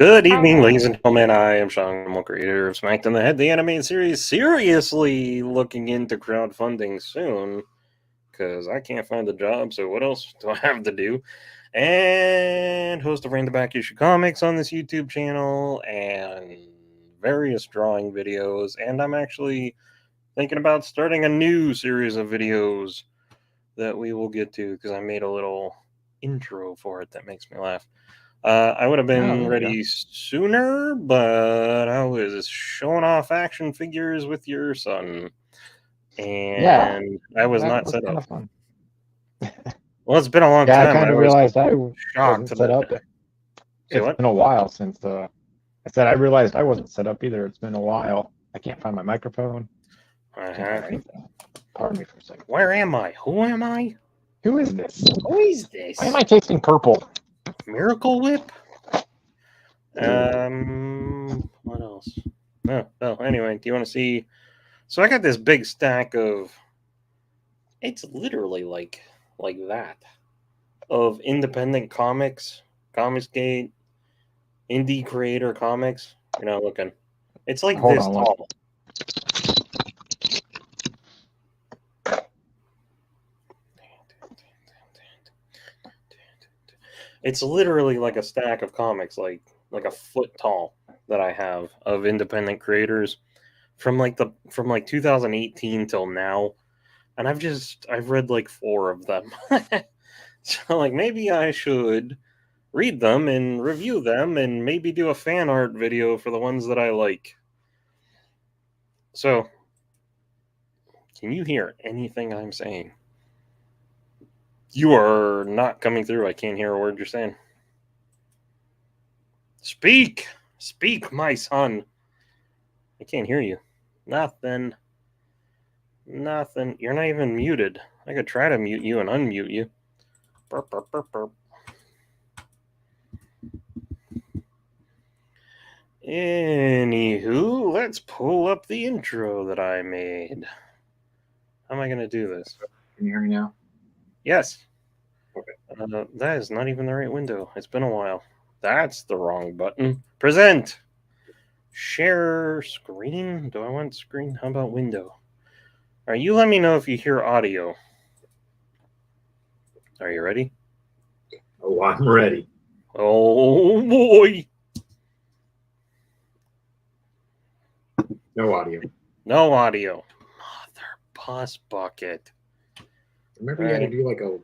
Good evening, ladies and gentlemen. I am RealSeanKrummel, creator of Smacked in the Head, the animated series. Seriously looking into crowdfunding soon, because I can't find a job, so what else do I have to do? And host of Random Back Issue Comics on this YouTube channel, and various drawing videos. And I'm actually thinking about starting a new series of videos that we will get to, because I made a little intro for it that makes me laugh. I would have been ready sooner, but I was showing off action figures with your son, and I was not set up. Fun. Well, it's been a long time. I kind of realized I wasn't set up. It's been a while since I said I realized I wasn't set up either. It's been a while. I can't find my microphone. Pardon me for a second. Where am I? Who am I? Who is this? Who is this? Why am I tasting purple? Miracle Whip? What else? Oh, well, anyway, do you want to see? So I got this big stack of, it's literally like that, of independent comics, Comicsgate, indie creator comics. You're not looking. It's like this tall. It's literally like a stack of comics, like a foot tall, that I have of independent creators from 2018 till now, and I've read like 4 of them. So like maybe I should read them and review them and maybe do a fan art video for the ones that I like. So can you hear anything I'm saying? You are not coming through. I can't hear a word you're saying. Speak! Speak, my son. I can't hear you. Nothing. Nothing. You're not even muted. I could try to mute you and unmute you. Burp, burp, burp, burp. Anywho, let's pull up the intro that I made. How am I going to do this? Can you hear me now? Yes. Okay. That is not even the right window. It's been a while. That's the wrong button. Present. Share screen. Do I want screen? How about window? All right, you let me know if you hear audio. Are you ready? Oh, I'm ready. Oh, boy. No audio. No audio. Mother pus bucket. Remember you had to do like a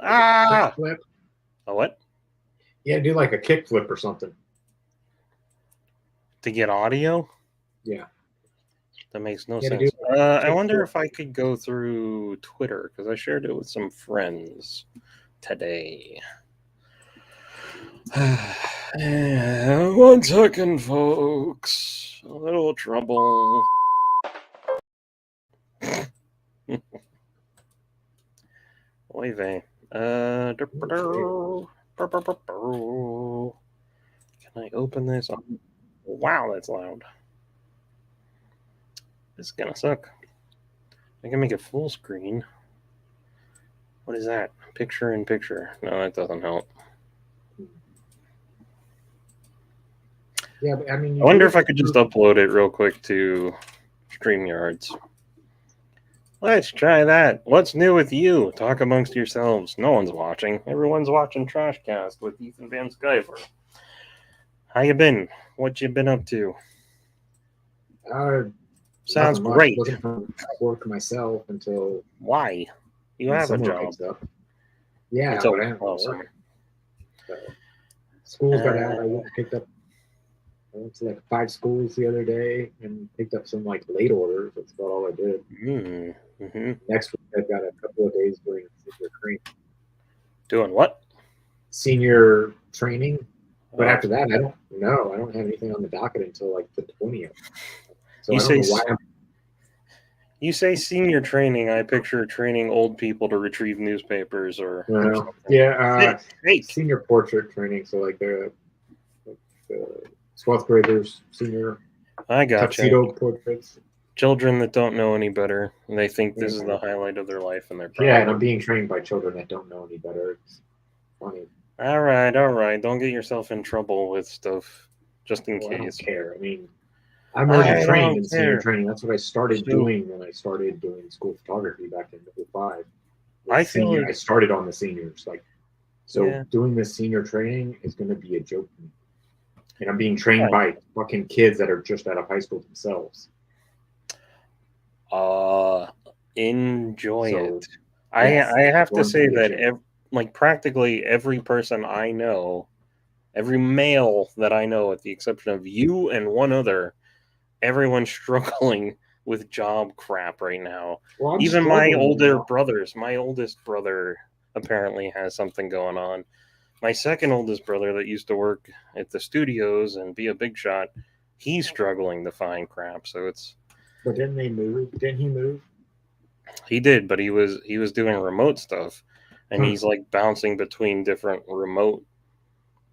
kickflip? A what? You had to do like a kickflip or something. To get audio? Yeah. That makes no sense. I wonder if I could go through Twitter, because I shared it with some friends today. 1 second, folks. A little trouble. Oy vey. Can I open this? Wow, that's loud. This is gonna suck. I can make it full screen. What is that? Picture in picture. No, that doesn't help. Yeah, but I mean, I wonder if I could just upload it real quick to StreamYards. Let's try that. What's new with you? Talk amongst yourselves. No one's watching. Everyone's watching Trashcast with Ethan Van Sciver. How you been? What you been up to? Sounds great. Looking for work myself until. Why? You have a job. Yeah, but I haven't work. So, school's got out. I went and picked up. I went to like 5 schools the other day and picked up some like late orders. That's about all I did. Mm-hmm. Next week I've got a couple of days doing senior training. Doing what? Senior training. But after that, I don't know. I don't have anything on the docket until like the 20th. So I don't know why you say senior training, I picture training old people to retrieve newspapers or something. Yeah, senior portrait training. So like the 12th graders, senior tuxedo portraits. Children that don't know any better. And they think this is the highlight of their life, and they're and I'm being trained by children that don't know any better. It's funny. All right. Don't get yourself in trouble with stuff, just in Well, I don't case. care. I mean, I'm already I trained don't in senior care. training. That's what I started So doing when I started doing school photography back in '05. Was I feel senior. I like, started on the seniors. Like, so yeah, doing this senior training is going to be a joke to me. And I'm being trained fine. by fucking kids that are just out of high school themselves. Uh, enjoy it. So I yes, I it's have to going to say be a that joke. like practically every person I know, every male that I know, with the exception of you and one other, everyone's struggling with job crap right now. Well, I'm Even my struggling older now. brothers, my oldest brother apparently has something going on. My second oldest brother that used to work at the studios and be a big shot, he's struggling to find crap. So it's But didn't they move? Didn't he move? he did, but he was doing remote stuff, and Huh. he's like bouncing between different remote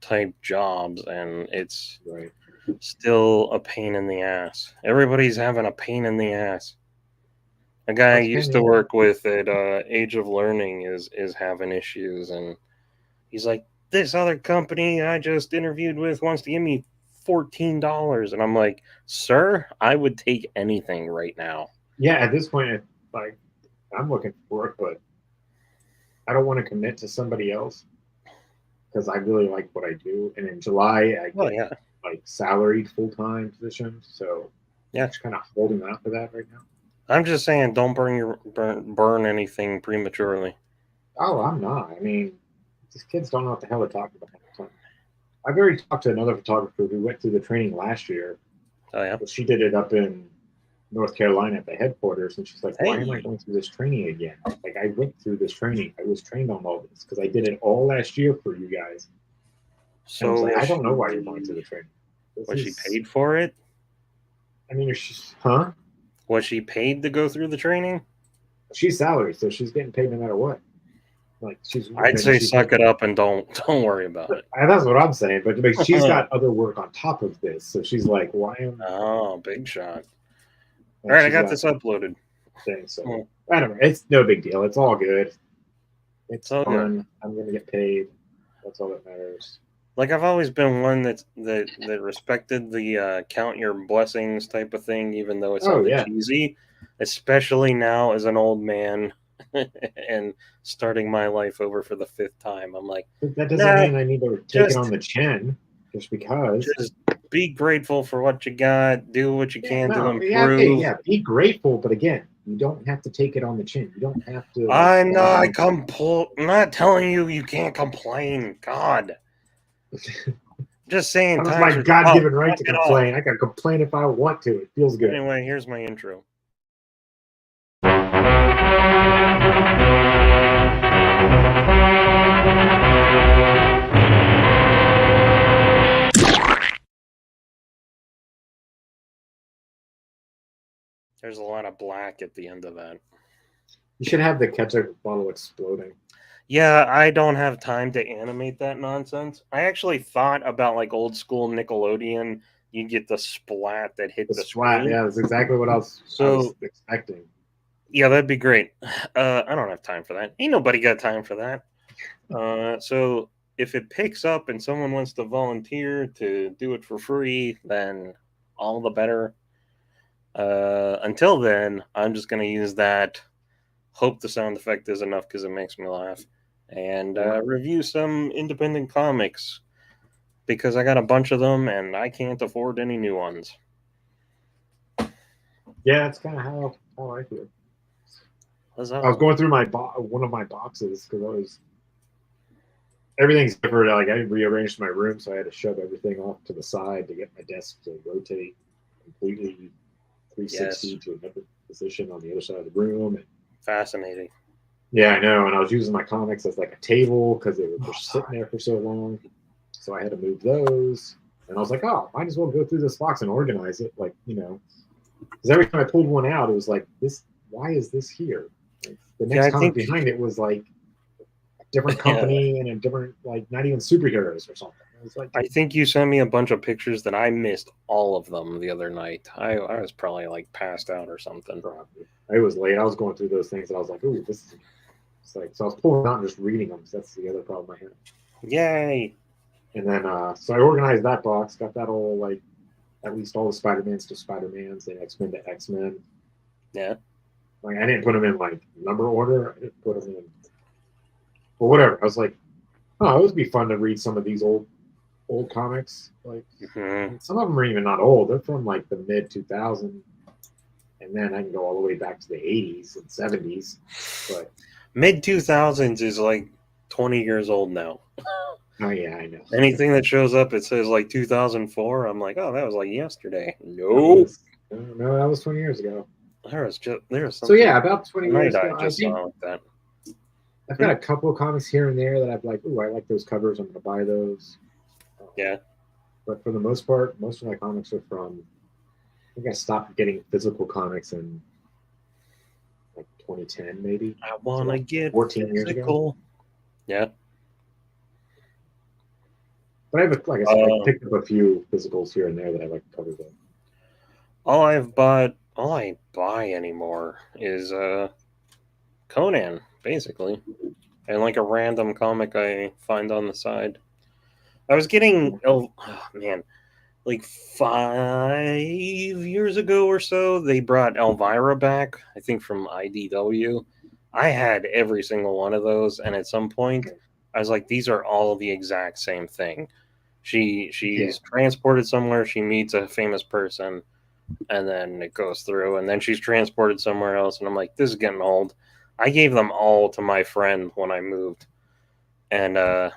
type jobs, and it's Right. still a pain in the ass. Everybody's having a pain in the ass. A guy I That's used kind to of work with at Age of Learning is having issues, and he's like, "This other company I just interviewed with wants to give me $14," and I'm like, "Sir, I would take anything right now." yeah. At this point, like I'm looking for work, but I don't want to commit to somebody else because I really like what I do. And in July, I Well, get yeah, like salaried full time position, so I'm yeah. just kind of holding out for that right now. I'm just saying, don't burn anything prematurely. Oh, I'm not. I mean, these kids don't know what the hell they're talking about half the time. I've already talked to another photographer who went through the training last year. Oh yeah. But she did it up in North Carolina at the headquarters, and she's like, "Why am I Hey. going through this training again? Like, I went through this training. I was trained on all this because I did it all last year for you guys." And I was So like, "I don't know why you're going through the training. This was she is, paid for it? I mean, she's, huh? Was she paid to go through the training? She's salary, so she's getting paid no matter what. Like, I'd and say she's suck like, it up and don't worry about it. that's what I'm saying. But like, she's got other work on top of this, so she's like, why am, Oh, big shot. All and right, I she's got got this uploaded. things. So Hmm, I don't know. It's no big deal. It's all good. it's It's all good. fun. I'm gonna get paid. That's all that matters. Like I've always been one that respected the count your blessings type of thing, even though it Oh sounded yeah. cheesy. Especially now as an old man and starting my life over for the fifth time. I'm like, But that doesn't nah, mean I need to take it on just the chin just because. just be grateful for what you got. Do what you Yeah, can to no, yeah, okay, improve. yeah. Be grateful, but again, you don't have to take it on the chin. You don't have to like I'm not die. I'm not telling you you can't complain. God, just saying That was times my are tough. God-given right Knock to it off. complain. I can complain if I want to. It feels good. Anyway, here's my intro. There's a lot of black at the end of that. You should have the ketchup bottle exploding. Yeah, I don't have time to animate that nonsense. I actually thought about like old school Nickelodeon. You get the splat that hit The the splat, screen. yeah, that's exactly what I was So expecting. yeah, that'd be great. I don't have time for that. Ain't nobody got time for that. So if it picks up and someone wants to volunteer to do it for free, then all the better. Until then, I'm just gonna use that. Hope the sound effect is enough because it makes me laugh, and Yeah, review some independent comics because I got a bunch of them and I can't afford any new ones. yeah, that's kind of how I feel. I was Huzzah. going through my one of my boxes because I was everything's different. Like I rearranged my room, so I had to shove everything off to the side to get my desk to rotate completely Yes, 360 to another position on the other side of the room. And fascinating. yeah, I know. And I was using my comics as like a table because they were Oh, just sitting there for so long. So I had to move those. And I was like, oh, might as well go through this box and organize it. Like, because every time I pulled one out, it was like, this, why is this here? Like, the yeah, next I comic think behind it was like a different yeah, company and a different, like, not even superheroes or something. It was like, I think you sent me a bunch of pictures that I missed all of them the other night. I was probably like passed out or something. probably. It was late. I was going through those things and I was like, ooh, this is, it's like, so I was pulling out and just reading them. So that's the other problem I had. Yay! And then so I organized that box, got that all like at least all the Spider-Mans to Spider-Mans and X-Men to X-Men. Yeah. Like I didn't put them in like number order. I didn't put them in, or whatever. I was like, oh, it would be fun to read some of these old comics. Like some of them are even not old; they're from like the mid 2000s, and then I can go all the way back to the 80s and 70s. But mid 2000s is like 20 years old now. Oh yeah, I know. Anything that shows up, it says like 2004. I'm like, oh, that was like yesterday. No, that was 20 years ago. There was something. So yeah, about 20 years ago, I just saw like that. I've got a couple of comics here and there that I've like, ooh, I like those covers. I'm gonna buy those. Yeah. But for the most part, most of my comics are from. I think I stopped getting physical comics in like 2010, maybe. I want to get 14 years ago. Yeah. But I have, like I said, I picked up a few physicals here and there that I like covers of. All I buy anymore is Conan, basically, and like a random comic I find on the side. I was getting like 5 years ago or so, they brought Elvira back, I think from IDW. I had every single one of those, and at some point, I was like, these are all the exact same thing. She's transported somewhere, she meets a famous person, and then it goes through, and then she's transported somewhere else, and I'm like, this is getting old. I gave them all to my friend when I moved, and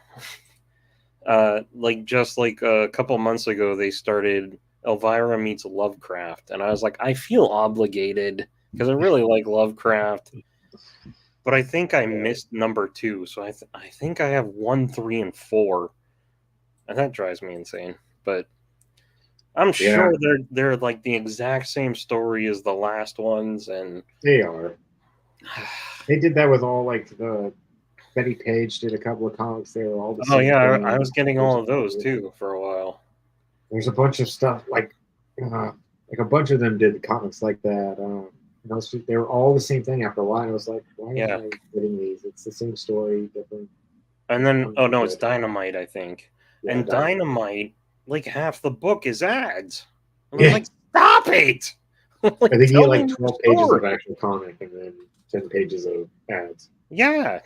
like just like a couple months ago, they started Elvira Meets Lovecraft, and I was like, I feel obligated because I really like Lovecraft, but I think I missed number 2, so I think I have 1, 3, and 4, and that drives me insane. But I'm sure they're like the exact same story as the last ones, and they are. They did that with all like the Betty Page did a couple of comics. They were all the same. Oh yeah, I was getting all of those too for a while. There's a bunch of stuff like a bunch of them did comics like that. They were all the same thing after a while. I was like, why am I getting these? It's the same story, different. And then, oh no, it's Dynamite, I think. Yeah, and Dynamite, like half the book is ads. I was like, stop it! Like, I think you get like 12 pages of actual comic and then 10 pages of ads. Yeah,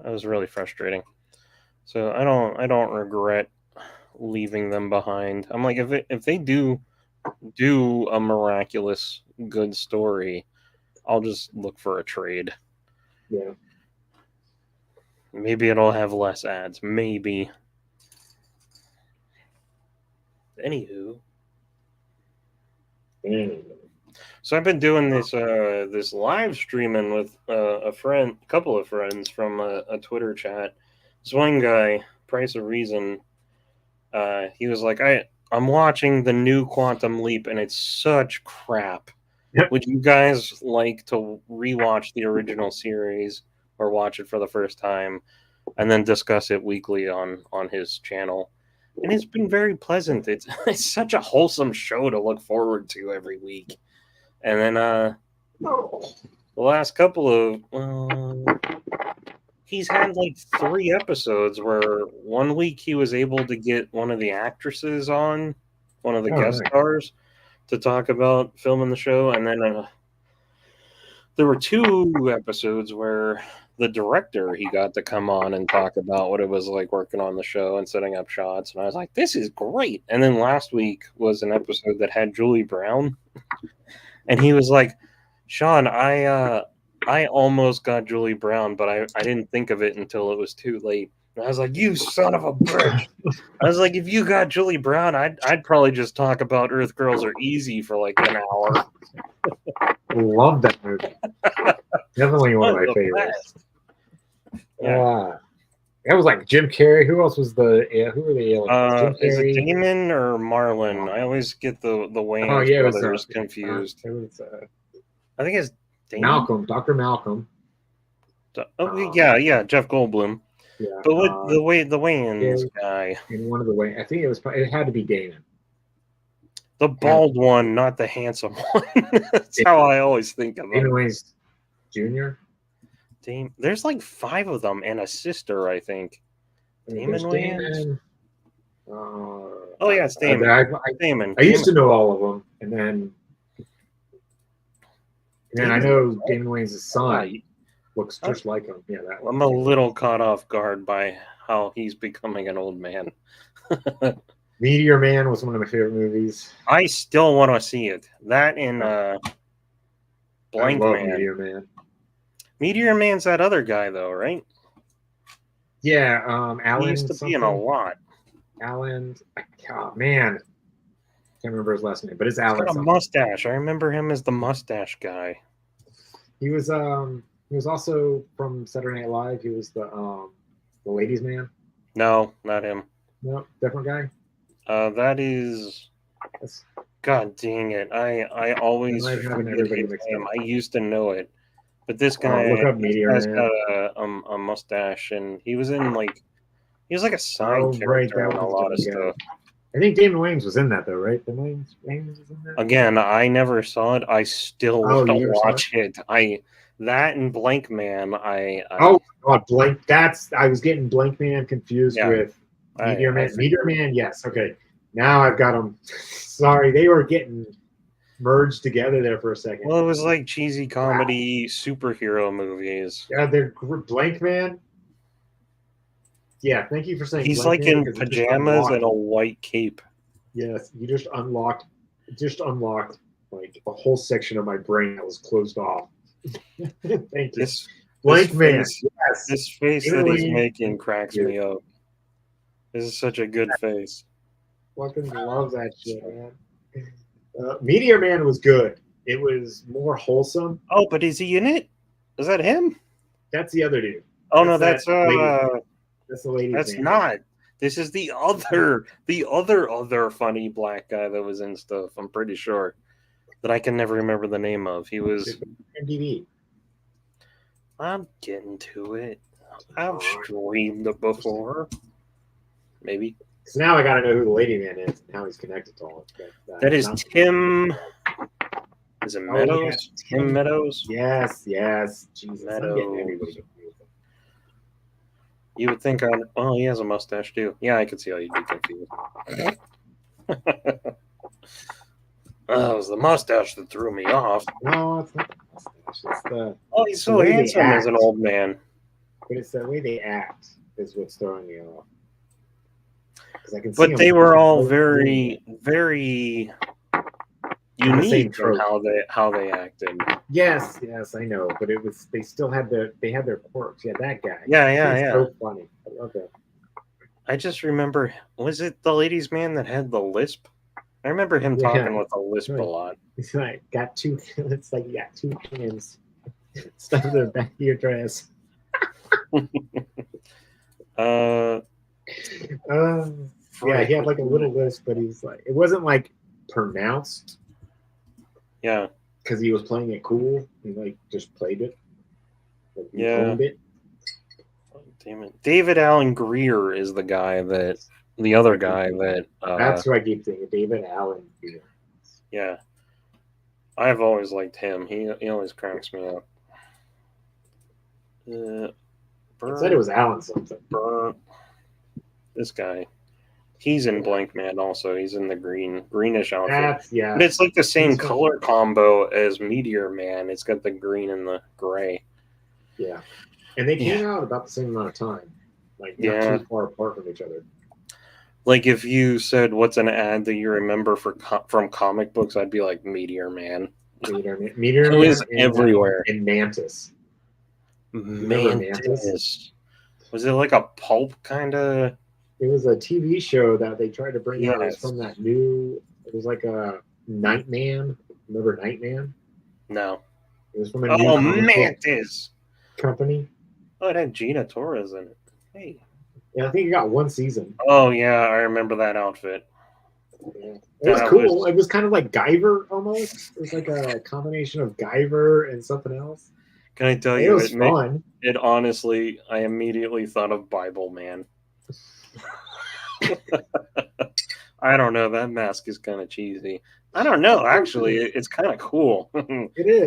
that was really frustrating. So I don't regret leaving them behind. I'm like, if they do a miraculous good story, I'll just look for a trade. Yeah. Maybe it'll have less ads. Maybe. Anywho. So I've been doing this this live streaming with a couple of friends from a Twitter chat. This one guy, Price of Reason, he was like, I'm watching the new Quantum Leap and it's such crap. Yep. Would you guys like to rewatch the original series or watch it for the first time and then discuss it weekly on his channel? And it's been very pleasant. It's such a wholesome show to look forward to every week. And then the last couple of he's had like 3 episodes where one week he was able to get one of the actresses on, one of the guest stars, to talk about filming the show, and then there were 2 episodes where the director, he got to come on and talk about what it was like working on the show and setting up shots, and I was like, this is great. And then last week was an episode that had Julie Brown, and he was like, Sean, I almost got Julie Brown, but I didn't think of it until it was too late. And I was like, you son of a bitch. I was like, if you got Julie Brown, I'd probably just talk about Earth Girls Are Easy for like an hour. I love that movie. Definitely one of my favorites. Yeah. That was like Jim Carrey. Who else was who were the aliens? Is it Damon or Marlon? I always get the Wayans brothers confused. I think it's Damon? Malcolm, Dr. Malcolm. Yeah, Jeff Goldblum. Yeah, but with the Wayans guy. In one of the Wayans, I think it had to be Damon. The bald one, not the handsome one. That's how I always think of him. Damon Wayans Jr. There's like 5 of them and a sister, I think. Damon Wayans? Oh yeah, it's Damon. Damon. I used to know all of them, and then I know Damon Wayans' son looks just like him. Yeah, that one. I'm a little caught off guard by how he's becoming an old man. Meteor Man was one of my favorite movies. I still want to see it. That and Blank Man. Meteor Man. Meteor Man's that other guy, though, right? Yeah, Alan. He used to be in a lot. Alan. Oh, man. Can't remember his last name, but it's Alan. He's got a mustache. I remember him as the mustache guy. He was also from Saturday Night Live. He was the ladies' man. No, not him. No, different guy. That is. God dang it! I always forget his name. I used to know it, but this guy look up Meteor has Man. got a mustache, and he was in he was like a side character in a lot of stuff. I think Damon Wayans was in that though, right? Damon Wayans was in that. Again, I never saw it. I still want to watch it. That and Blank Man. Oh God, Blank. I was getting Blank Man confused with Meteor Man. Meteor Man, yes. Okay, now I've got them. Sorry, they were getting merged together there for a second. Well, it was like cheesy comedy superhero movies. Yeah, they're Blank Man. Yeah, thank you for saying. He's like in pajamas and a white cape. Yes, you just unlocked like a whole section of my brain that was closed off. Thank you. Blank Man. Yes. This face that he's making cracks me up. This is such a good face. Fucking love that shit, man. Meteor Man was good. It was more wholesome. Oh, but is he in it? Is that him? That's the other dude. Oh no, that's the lady. That's not. This is the other funny black guy that was in stuff. I'm pretty sure that I can never remember the name of. He was MTV. I'm getting to it. I've streamed it before. Maybe. So now I gotta know who the lady man is and how he's connected to all it. That is Tim. Is it Meadows? Yeah. Tim Meadows? Yes. Jesus, Meadows. You would think he has a mustache too. Yeah, I could see how you'd be confused. It was the mustache that threw me off. No, it's not the mustache. He's so handsome as an old man. But it's the way they act is what's throwing me off. But they were all very, very unique in how they acted. Yes, I know. But they still had their quirks. Yeah, that guy. Yeah. So funny. I love that. I just remember, was it the ladies' man that had the lisp? I remember him talking with a lisp a lot. It's like it's like you got two hands stuff in the back of your dress. Yeah, he had like a little lisp, but he's like, it wasn't like pronounced. Yeah, because he was playing it cool. He like just played it. Like, owned it. Damn it, David Allen Greer is the guy the other guy that. That's who I keep thinking, David Allen Greer. Yeah, I've always liked him. He always cracks me up. I said it was Allen something. This guy. He's in Blank Man also. He's in the greenish outfit. Yeah. But it's like the same color combo as Meteor Man. It's got the green and the gray. Yeah. And they came out about the same amount of time. Like, not too far apart from each other. Like, if you said, what's an ad that you remember from comic books, I'd be like, Meteor Man. Meteor Man is everywhere. And Mantis. Mantis. Was it like a pulp kind of... It was a TV show that they tried to bring out. It was from that new. It was like a Nightman. Remember Nightman? No. It was from a new Mantis company. Oh, it had Gina Torres in it. Hey. Yeah, I think it got one season. Oh yeah, I remember that outfit. Yeah. It was cool. It was kind of like Guyver almost. It was like a combination of Guyver and something else. Can I tell you? It was fun. It honestly, I immediately thought of Bible Man. I don't know. That mask is kind of cheesy. I don't know. Actually, it's kind of cool. It is.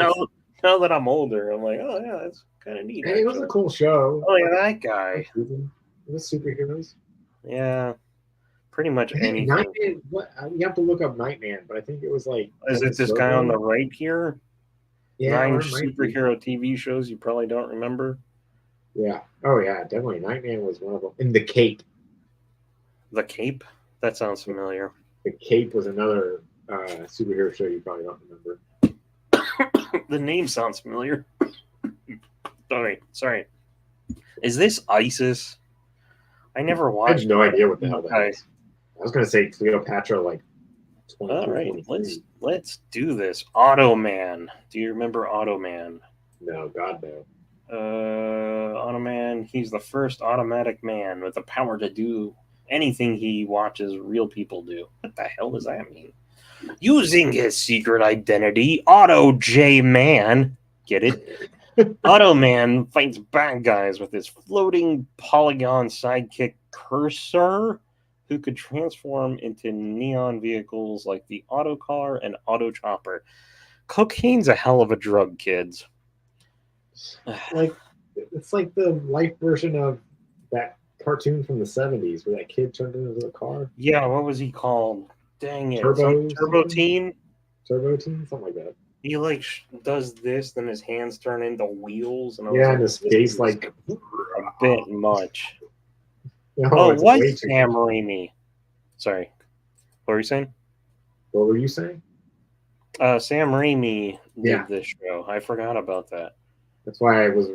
Now that I'm older, I'm like, oh yeah, that's kind of neat. Hey, it was a cool show. Oh yeah, that guy. It The superheroes. Yeah, pretty much anything. Nightman. What you have to look up Nightman, but I think it was like. Is it this guy on the right here? Yeah, 9 or superhero TV shows you probably don't remember. Yeah. Oh yeah, definitely. Nightman was one of them. And the Cape. The Cape? That sounds familiar. The Cape was another superhero show you probably don't remember. The name sounds familiar. Sorry. Is this ISIS? I never watched. I have no idea what the hell that is. I was gonna say Cleopatra, like. All right, let's do this. Automan. Do you remember Automan? No, God no. Automan. He's the first automatic man with the power to do anything he watches real people do. What the hell does that mean? Using his secret identity, Auto J Man. Get it? Automan fights bad guys with his floating polygon sidekick Cursor, who could transform into neon vehicles like the Autocar and Auto Chopper. Cocaine's a hell of a drug, kids. Like, it's like the life version of that cartoon from the 70s where that kid turned into the car. Yeah, what was he called? Dang it. Turbo Teen? Turbo Teen? Something like that. He like does this, then his hands turn into wheels, and and his face like a bit much. No, what's Sam Raimi? Sorry, what were you saying? What were you saying? Sam Raimi did this show. I forgot about that. That's why I was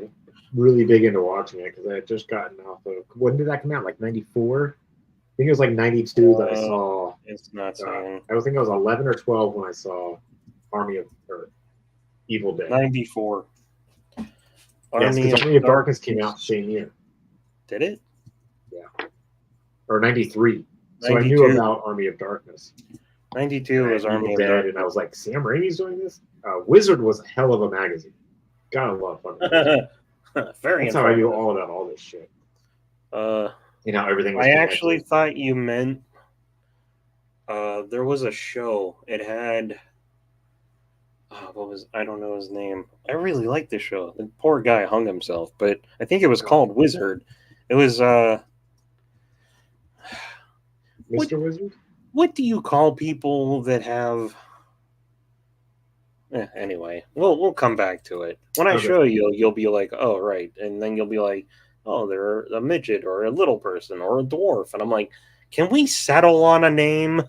really big into watching it because I had just gotten off of. When did that come out? Like 94? I think it was like 92 that I saw. It's not saying. I think I was 11 or 12 when I saw Army of Evil Dead. 94. Yes, because Army of Darkness came out the same year. Did it? Yeah. Or 93. So I knew about Army of Darkness. 92 was Army of Dead, and I was like, Sam Raimi's doing this? Wizard was a hell of a magazine. Got a lot of fun. That's how I knew all about all this shit. Everything was I actually thought you meant there was a show. It had I don't know his name. I really liked this show. The poor guy hung himself, but I think it was called Wizard. It was Mr. Wizard? What do you call people that have anyway, we'll come back to it. When I show you, you'll be like, oh, right. And then you'll be like, oh, they're a midget or a little person or a dwarf. And I'm like, can we settle on a name?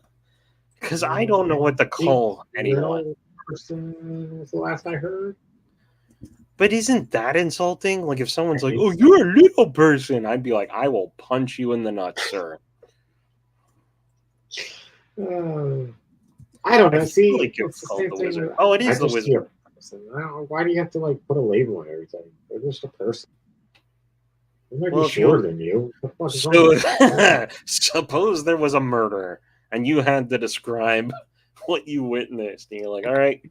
Because I don't know what to call anyone. Person was the last I heard. But isn't that insulting? Like if someone's like, oh, you're a little person, I'd be like, I will punch you in the nuts, sir. I don't know. See, like it's called the Wizard. Oh, it is the Wizard. Why do you have to like put a label on everything? They're just a person. They might be shorter than you. Suppose there was a murder and you had to describe what you witnessed, and you're like, all right,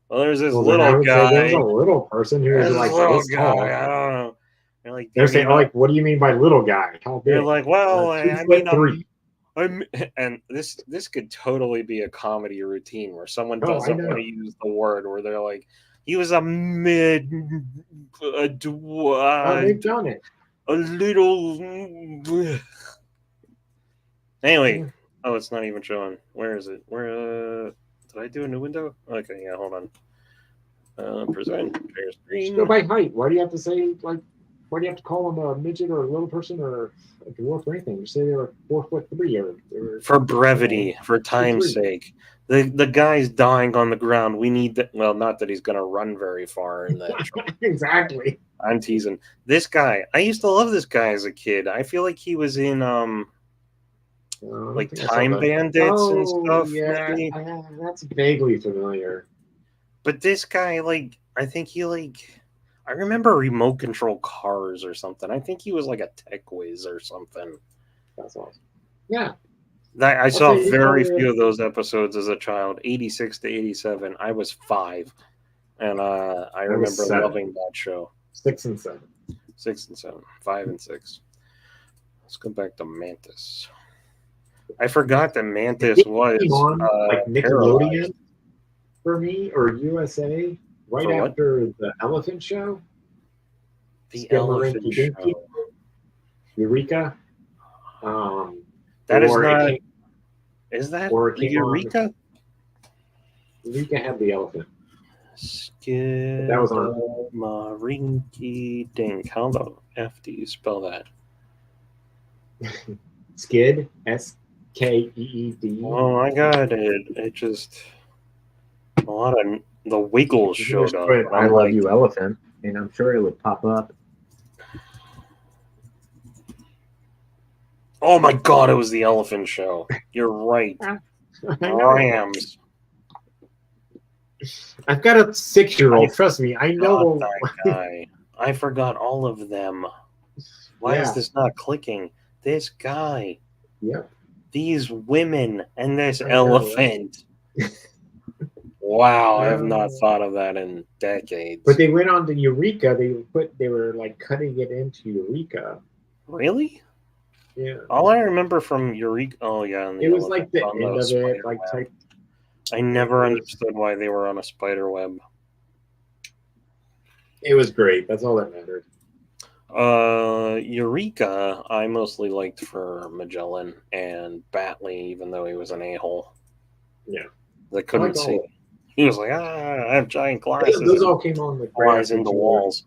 well, there's this little guy. There's a little person who's like this tall. I don't know. They're like, they're saying, like, what do you mean by little guy? How big? They're like, well, I mean, 3. And this could totally be a comedy routine where someone doesn't want to use the word, where they're like, he was they've done it. A little. Anyway, it's not even showing. Where is it? Where did I do a new window? Okay, yeah, hold on. Present share screen. Go by height. Why do you have to say like? Why do you have to call them a midget or a little person or a dwarf or anything? You say they were 4'3" or for brevity, for time's sake. The guy's dying on the ground. We need that. Well, not that he's going to run very far in that. Exactly. I'm teasing. This guy, I used to love this guy as a kid. I feel like he was in like Time Bandits and stuff. Yeah, maybe. That's vaguely familiar. But this guy, like, I think he I remember remote control cars or something. I think he was like a tech whiz or something. That's awesome. Yeah. I saw very few of those episodes as a child, 86 to 87. I was 5. And I remember loving that show. 6 and 7. 6 and 7. 5 and 6. Let's go back to Mantis. I forgot that Mantis was like Nickelodeon for me or USA right after the Elephant Show. The Elephant Show. Eureka. That is or not. Came, is that or it came Eureka? on. Eureka had the elephant. Skid That was on Marinky Dink. How the F do you spell that? Skid, Skeed. Oh, I got it. It just a lot of the Wiggles showed up. But I I'm love like, you, elephant, and I'm sure it would pop up. oh my god, it was the Elephant Show. You're right. Rams. I've got a 6-year-old. Trust me, I know that guy. I forgot all of them. Why is this not clicking? This guy. Yep. These women and this elephant. Right? Wow, I have not thought of that in decades. But they went on to Eureka. They were like cutting it into Eureka. Really? Yeah. All I remember from Eureka. Oh yeah, it was like the end of it, like type. I never understood why they were on a spider web. It was great. That's all that mattered. Eureka, I mostly liked for Magellan and Batley, even though he was an a-hole. Yeah. They couldn't see. He was like, I have giant glasses. Those all came on like flies into walls.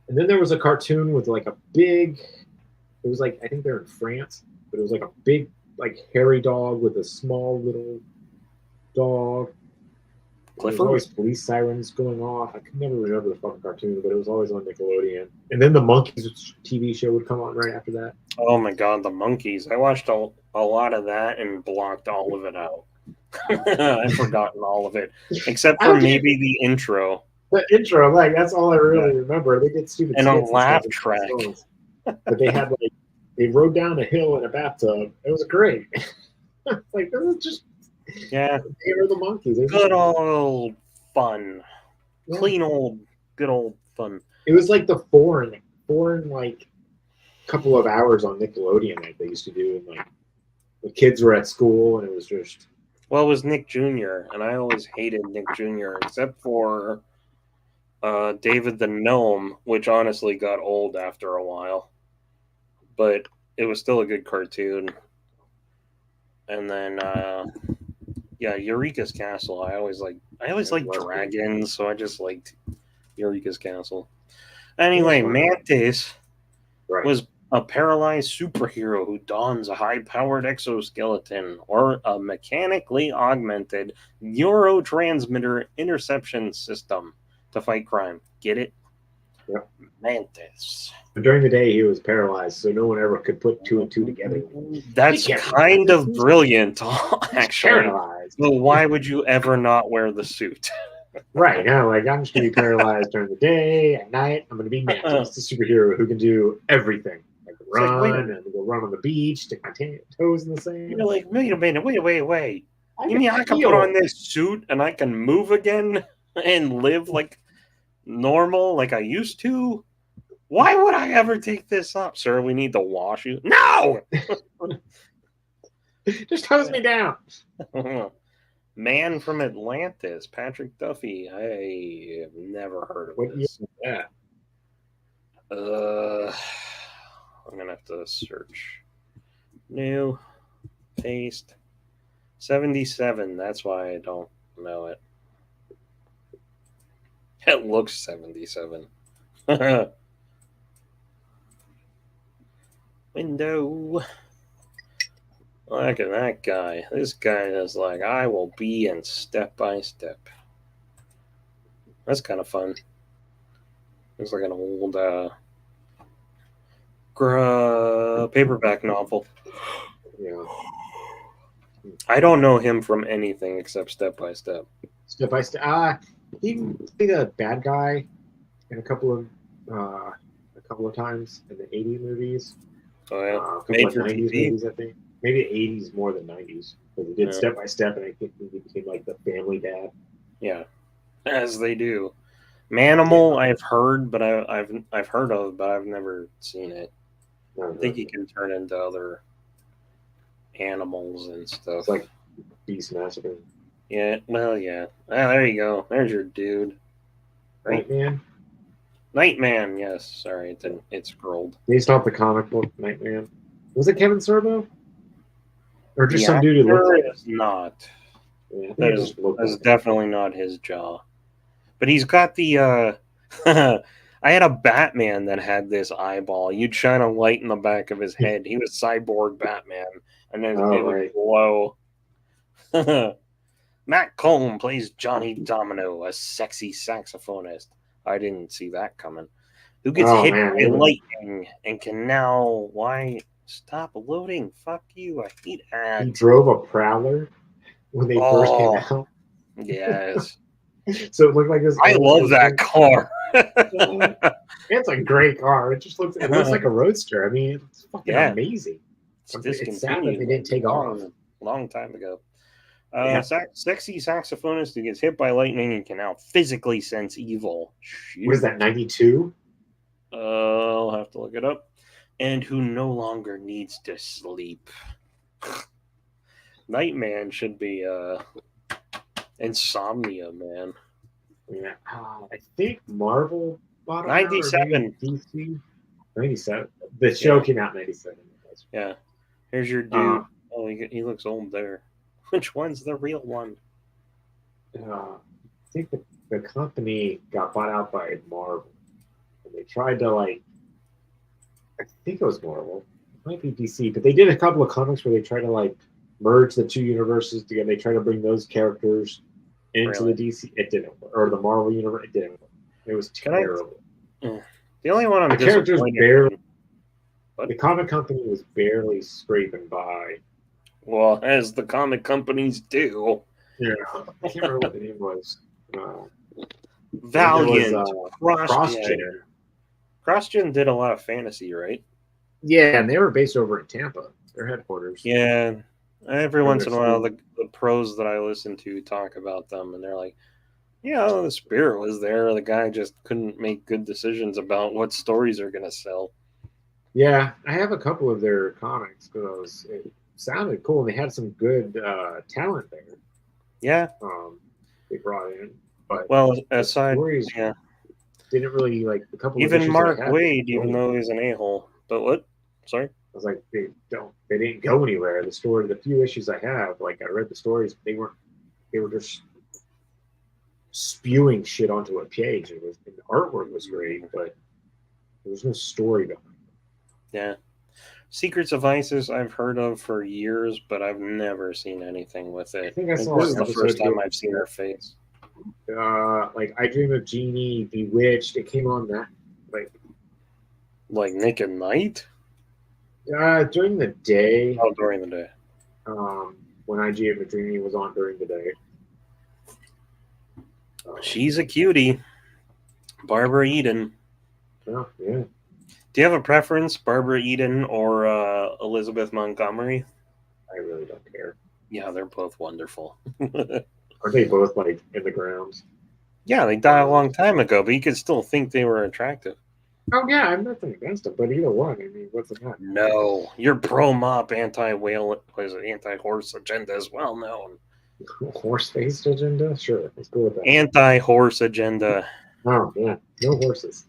And then there was a cartoon with like a big. It was like, I think they're in France, but it was like a big, like hairy dog with a small little dog. There's always police sirens going off. I could never remember the fucking cartoon, but it was always on Nickelodeon. And then the Monkeys TV show would come on right after that. Oh my god, the Monkeys! I watched a lot of that and blocked all of it out. I've forgotten all of it, except for maybe the intro. The intro, like that's all I really remember. They did stupid and a laugh track. But they had like they rode down a hill in a bathtub. It was great. Like this is just. Yeah, they were the Monkeys. Good old fun, clean old, good old fun. It was like the foreign like couple of hours on Nickelodeon like they used to do, and like the kids were at school, and it was just. Well, it was Nick Jr. and I always hated Nick Jr. except for David the Gnome, which honestly got old after a while, but it was still a good cartoon. And then. Yeah, Eureka's Castle. I always liked dragons, so I just liked Eureka's Castle. Anyway, Mantis was a paralyzed superhero who dons a high-powered exoskeleton or a mechanically augmented neurotransmitter interception system to fight crime. Get it? Yep. Mantis. But during the day, he was paralyzed, so no one ever could put 2 and 2 together. That's kind of brilliant, actually. Paralyzed. Well, why would you ever not wear the suit? Right. Yeah, like I'm just going to be paralyzed during the day. At night, I'm going to be Mantis, the superhero who can do everything. Like run, and go run on the beach, stick my toes in the sand. You're like, wait a minute, wait. You mean I can put on this suit and I can move again and live like normal like I used to? Why would I ever take this up, sir? We need to wash you. No! Just hose me down. Man from Atlantis, Patrick Duffy. I have never heard of this. Yeah. I'm gonna have to search. New, paste, 77. That's why I don't know it. It looks 77. Window. Look at that guy. This guy is like, I will be in step by step. That's kind of fun. Looks like an old paperback novel. Yeah. I don't know him from anything except Step by Step. Step by Step. He played a bad guy in a couple of times in the 80s movies. Oh yeah, maybe 90s movies, I think. Maybe 80s more than 90s. Because he did Step by Step, and I think he became like the family dad. Yeah, as they do. Manimal, I've heard, but I've heard of, but I've never seen it. I think he can turn into other animals and stuff. It's like Beast Massacre. Yeah, well, yeah. Ah, there you go. There's your dude. Right, Nightman? Nightman, yes. Sorry, it's scrolled. Based off the comic book Nightman. Was it Kevin Sorbo? Or just The some dude who looked like actor is not. Yeah, I think That it is, just looked that is like definitely not his jaw. But he's got the I had a Batman that had this eyeball. You'd shine a light in the back of his head. He was cyborg Batman, and then Oh, it would right. glow. Matt Cohn plays Johnny Domino, a sexy saxophonist. I didn't see that coming. Who gets Oh, hit man. by lightning and can now... Why? Stop loading. Fuck you. I hate He ads. drove a Prowler when they first came Oh, out. yes. So it looked like this I old love that looking. car. It's a great car. It looks like a roadster. I mean, it's fucking Yeah. amazing. It's It's sad that discontinued they didn't take off. long time ago. Yeah. Sexy saxophonist who gets hit by lightning and can now physically sense evil. Shoot. What is that, 92? I'll have to look it up. And who no longer needs to sleep. Nightman should be Insomnia Man. Yeah. I think Marvel bought him out, or 97. maybe DC. 97. The show came out in 97. Yeah. Here's your dude. He looks old there. Which one's the real one? I think the company got bought out by Marvel. And they tried to, I think it was Marvel. It might be DC. But they did a couple of comics where they tried to, merge the two universes together. They tried to bring those characters into the DC. It didn't work. Or the Marvel universe. It didn't work. It was terrible. The only one I'm the characters barely. What? The comic company was barely scraping by. Well, as the comic companies do. Yeah, I can't remember what the name was. Valiant, CrossGen. CrossGen did a lot of fantasy, right? Yeah, and they were based over in Tampa, their headquarters. Yeah, every once in a while, the pros that I listen to talk about them, and they're like, yeah, the spirit was there. The guy just couldn't make good decisions about what stories are going to sell. Yeah, I have a couple of their comics because it sounded cool, and they had some good talent there. Yeah, they brought in, but aside, stories didn't really a couple. Even of Mark Waid, even though he's an a-hole. But what? Sorry, I was like, they didn't go anywhere. The few issues I have, I read the stories, they were just spewing shit onto a page. And the artwork was great, but there was no story behind it. Yeah. Secrets of Isis I've heard of for years, but I've never seen anything with it. I think I saw this is the first time I've seen her face. I Dream of Jeannie, Bewitched. It came on that like Nick at Night? During the day. Oh, during the day. When I Dream of Jeannie was on during the day. She's a cutie. Barbara Eden. Oh, yeah. Do you have a preference, Barbara Eden or Elizabeth Montgomery? I really don't care. Yeah, they're both wonderful. Are they both in the grounds? Yeah, they died a long time ago, but you could still think they were attractive. Oh yeah, I'm nothing against them, but either one. I mean, what's the matter? No, your pro-mop, anti-whale, anti-horse agenda is well known. Horse-faced agenda? Sure, let's go with that. Anti-horse agenda. Oh yeah, no horses.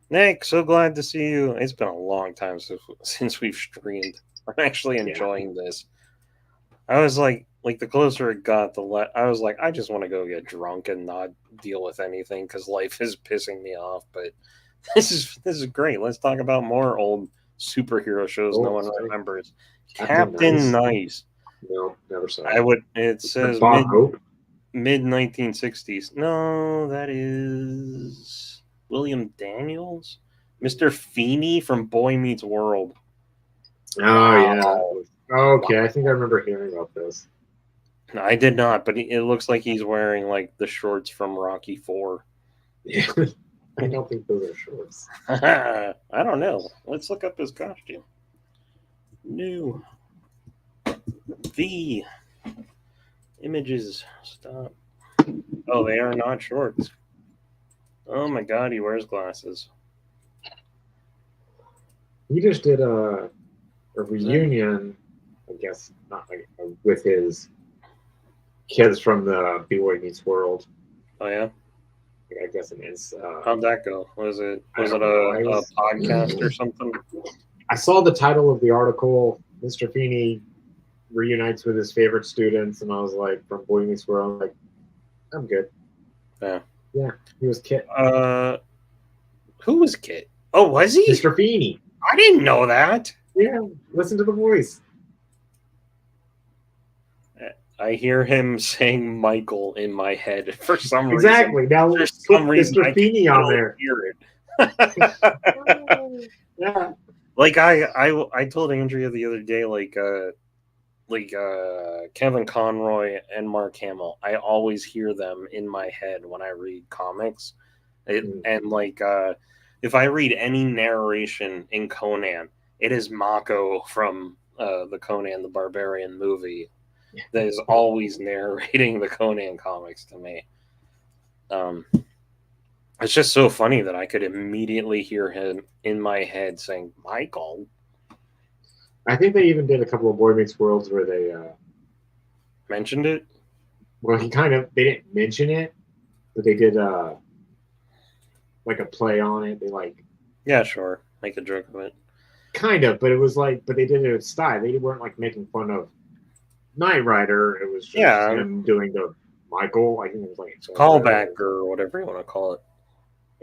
Nick, so glad to see you. It's been a long time since we've streamed. I'm actually enjoying this. I was like the closer it got, I was like, I just want to go get drunk and not deal with anything because life is pissing me off. But this is great. Let's talk about more old superhero shows no one remembers. Captain Nice. No, never saw it. It says mid 1960s. No, that is William Daniels, Mr. Feeney from Boy Meets World. Oh yeah. Okay, I think I remember hearing about this. I did not, but it looks like he's wearing the shorts from Rocky 4. Yeah, I don't think those are shorts. I don't know. Let's look up his costume. New. The images. Stop. Oh, they are not shorts. Oh my god, he wears glasses. He just did a reunion, I guess, not with his kids from the B-Boy Meets World. Oh yeah. I guess it is. How'd that go? Was it a podcast or something? I saw the title of the article, Mr. Feeney reunites with his favorite students, and I was like, from Boy Meets World, I'm like, I'm good. Yeah, he was Kit. Who was Kit? Oh, was he? Mr. Feeney. I didn't know that. Yeah, listen to the voice. I hear him saying Michael in my head for some reason. Exactly. Now for some reason, Mr. Feeney on there. Hear it. Yeah. Like I told Andrea the other day, like Kevin Conroy and Mark Hamill. I always hear them in my head when I read comics, and like if I read any narration in Conan, it is Mako from the Conan the Barbarian movie that is always narrating the Conan comics to me. It's just so funny that I could immediately hear him in my head saying Michael. I think they even did a couple of Boy Meets Worlds where they mentioned it. Well, they didn't mention it, but they did like a play on it. They like, yeah, sure, make a joke of it. Kind of, but it was like, but they did it in style. They weren't like making fun of Knight Rider. It was just him doing the Michael. I think it was like callback or whatever you want to call it.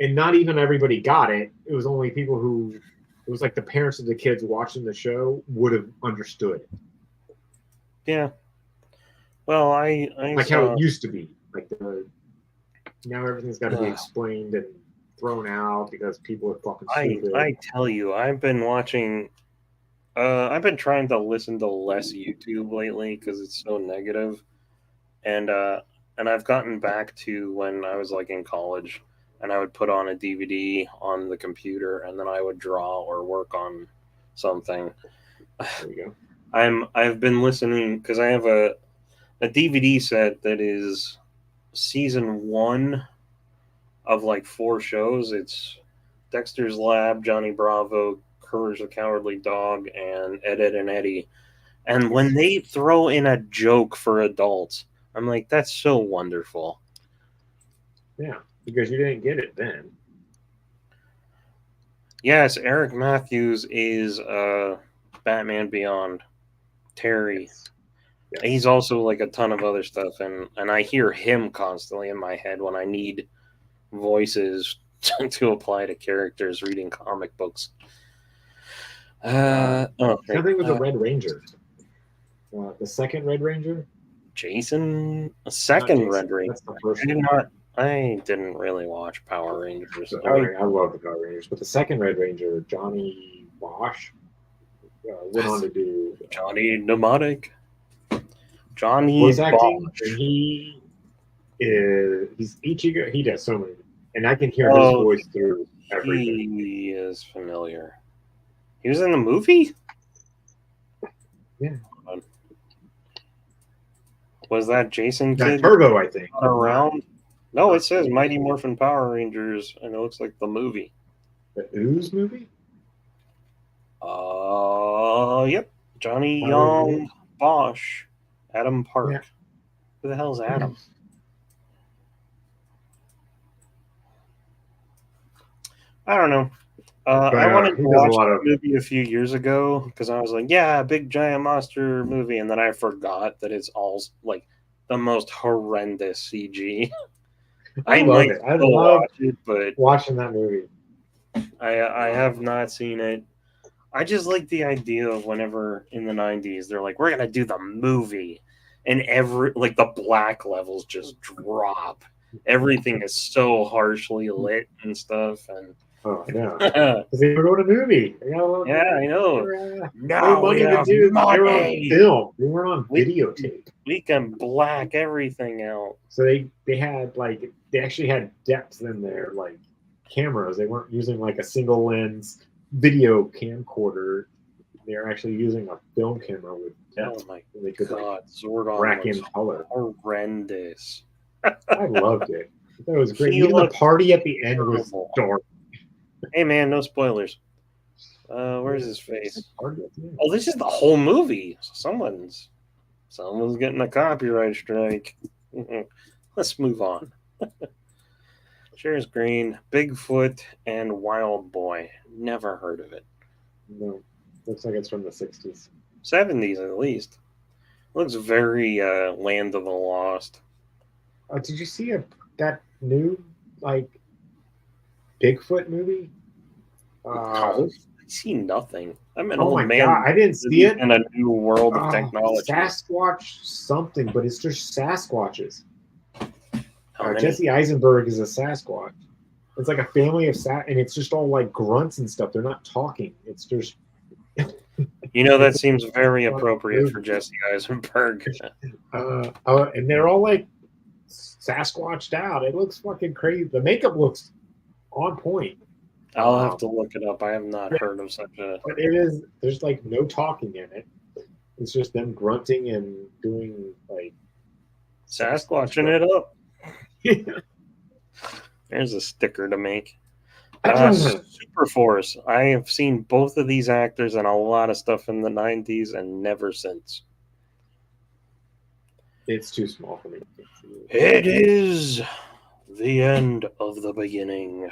And not even everybody got it. It was only people who, it was like the parents of the kids watching the show would have understood it. Yeah. Well, I like how it used to be. Like now everything's got to be explained and thrown out because people are fucking stupid. I tell you, I've been watching. I've been trying to listen to less YouTube lately because it's so negative, and I've gotten back to when I was like in college. And I would put on a DVD on the computer, and then I would draw or work on something. There you go. I've been listening because I have a DVD set that is season 1 of like 4 shows. It's Dexter's Lab, Johnny Bravo, Courage the Cowardly Dog, and Ed, Ed and Eddie. And when they throw in a joke for adults, I'm like, that's so wonderful. Yeah. Because you didn't get it then. Yes, Eric Matthews is Batman Beyond. Terry. Yes. He's also like a ton of other stuff, and I hear him constantly in my head when I need voices to apply to characters reading comic books. Something with the Red Ranger. The second Red Ranger? Jason? A second Red Ranger. That's the first one. I didn't really watch Power Rangers. I love the Power Rangers, but the second Red Ranger, Johnny Wash, went on to do Johnny Mnemonic. Johnny voice acting, and he's Ichigo. He does so many, and I can hear his voice through everything. He is familiar. He was in the movie. Yeah. Was that Jason Kidd? Turbo, I think. Around. No, it says Mighty Morphin Power Rangers, and it looks like the movie. The Ooze movie? Yep. Johnny Young, Bosch, Adam Park. Yeah. Who the hell is Adam? I don't know. I wanted to watch that movie a few years ago because I was like, yeah, big giant monster movie, and then I forgot that it's all like the most horrendous CG. I love it. I love it, but watching that movie. I have not seen it. I just like the idea of whenever in the 90s they're like, we're gonna do the movie, and the black levels just drop. Everything is so harshly lit and stuff, and oh yeah, because they were going to movie. Yeah, I know. No, we have money. They were on film. They weren't on videotape. We can black everything out. So they had they actually had depth in their cameras. They weren't using a single lens video camcorder. They're actually using a film camera with depth. Oh my god! Zordon rack in color. Horrendous. I loved it. That was great. Even the party at the end was dark. Hey man, no spoilers. Where's his face? Oh, this is the whole movie. Someone's getting a copyright strike. Let's move on. Shares Green, Bigfoot, and Wild Boy. Never heard of it. No. Looks like it's from the 60s. 70s at least. Looks very Land of the Lost. Did you see that new like Bigfoot movie? No, I see nothing. I'm an oh old my man god, I didn't see it. in a new world of technology. Sasquatch something, but it's just Sasquatches. How many? Jesse Eisenberg is a Sasquatch. It's like a family of and it's just all like grunts and stuff. They're not talking. It's just. You know, that seems very appropriate for Jesse Eisenberg. And they're all like Sasquatched out. It looks fucking crazy. The makeup looks on point. I'll have to look it up. I have not heard of such a. But it is. There's like no talking in it. It's just them grunting and doing like Sasquatching it up. There's a sticker to make. Super Force. I have seen both of these actors in a lot of stuff in the 90s and never since. It's too small for me. It is the end of the beginning.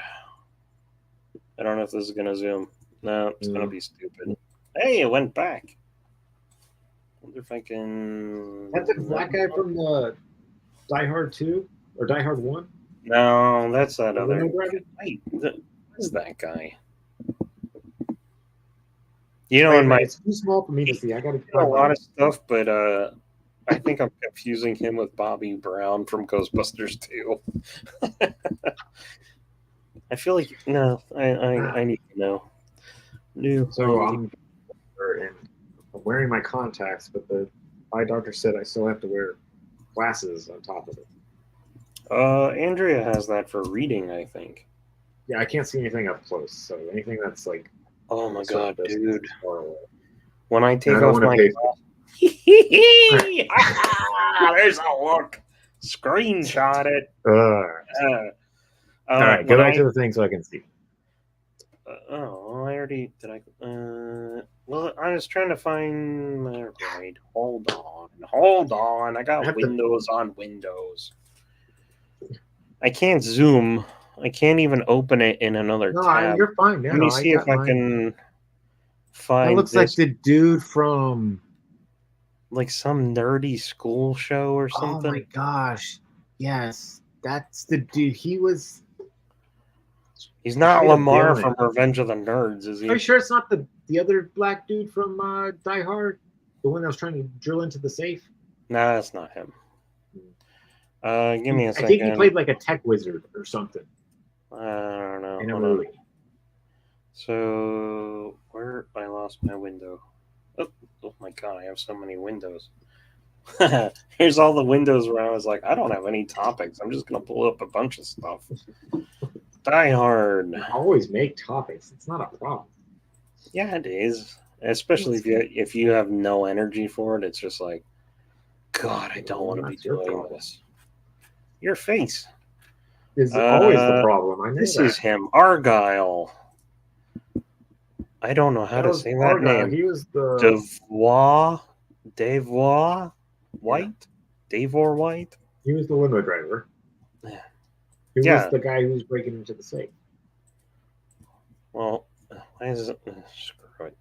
I don't know if this is going to zoom. No, it's going to be stupid. Hey, it went back. I wonder if I can. That's the black guy from the Die Hard 2 or Die Hard 1? No, that's that other. Wait, what is that guy? You know, it's too small for me to see. I got to a lot of stuff, but I think I'm confusing him with Bobby Brown from Ghostbusters 2. I feel like I need to know. So I'm wearing my contacts, but the eye doctor said I still have to wear glasses on top of it. Andrea has that for reading, I think. Yeah, I can't see anything up close. So anything that's like, oh my god, dude! When I take off my there's a look. Screenshot it. All right, go back to the thing so I can see. I already did. Well, I was trying to find my right. Hold on. I got Windows on Windows. I can't zoom. I can't even open it in another tab. You're fine. Let me see if I can find. That looks like the dude from like some nerdy school show or something. Oh my gosh! Yes, that's the dude. He's not Lamar from Revenge of the Nerds, is he? Are you sure it's not the other black dude from Die Hard? The one that was trying to drill into the safe? Nah, that's not him. Give me a second. I think he played like a tech wizard or something. I don't know. In a movie. So, where I lost my window. Oh my god, I have so many windows. Here's all the windows where I was like, I don't have any topics. I'm just going to pull up a bunch of stuff. Die Hard. You always make topics. It's not a problem. Yeah, it is. Especially if you have no energy for it. It's just like, God, I don't want to be doing this. Your face is always the problem. I know this is him, Argyle. I don't know how to say that name. He was the Davor White. Davor White. He was the limo driver. Yeah. He was the guy who was breaking into the safe. Well, why is it? Screw it.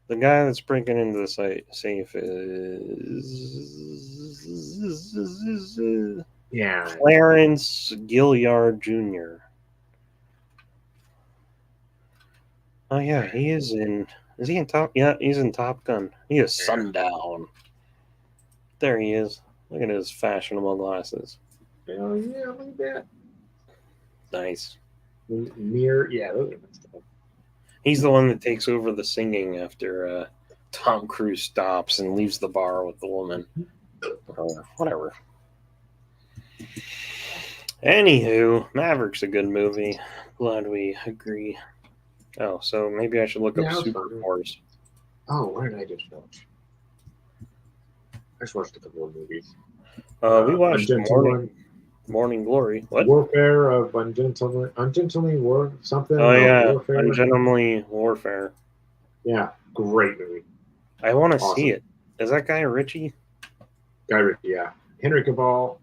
The guy that's breaking into the safe is Clarence Gilliard Jr. Oh yeah, he is in. Is he in Top? Yeah, he's in Top Gun. He is Sundown. There he is. Look at his fashionable glasses. Oh yeah, look at that. Nice. Mirror, yeah, those are messed up. He's the one that takes over the singing after Tom Cruise stops and leaves the bar with the woman. Whatever. Anywho, Maverick's a good movie. Glad we agree. Oh, so maybe I should look up Super Force. Oh, where did I just watch? I just watched a couple of movies. We watched Morning Glory. What? Warfare of Ungentlemanly War something. Oh yeah, Ungentlemanly Warfare. Yeah, great movie. I want to see it. Is that Guy Ritchie? Guy Ritchie, yeah. Henry Cavill.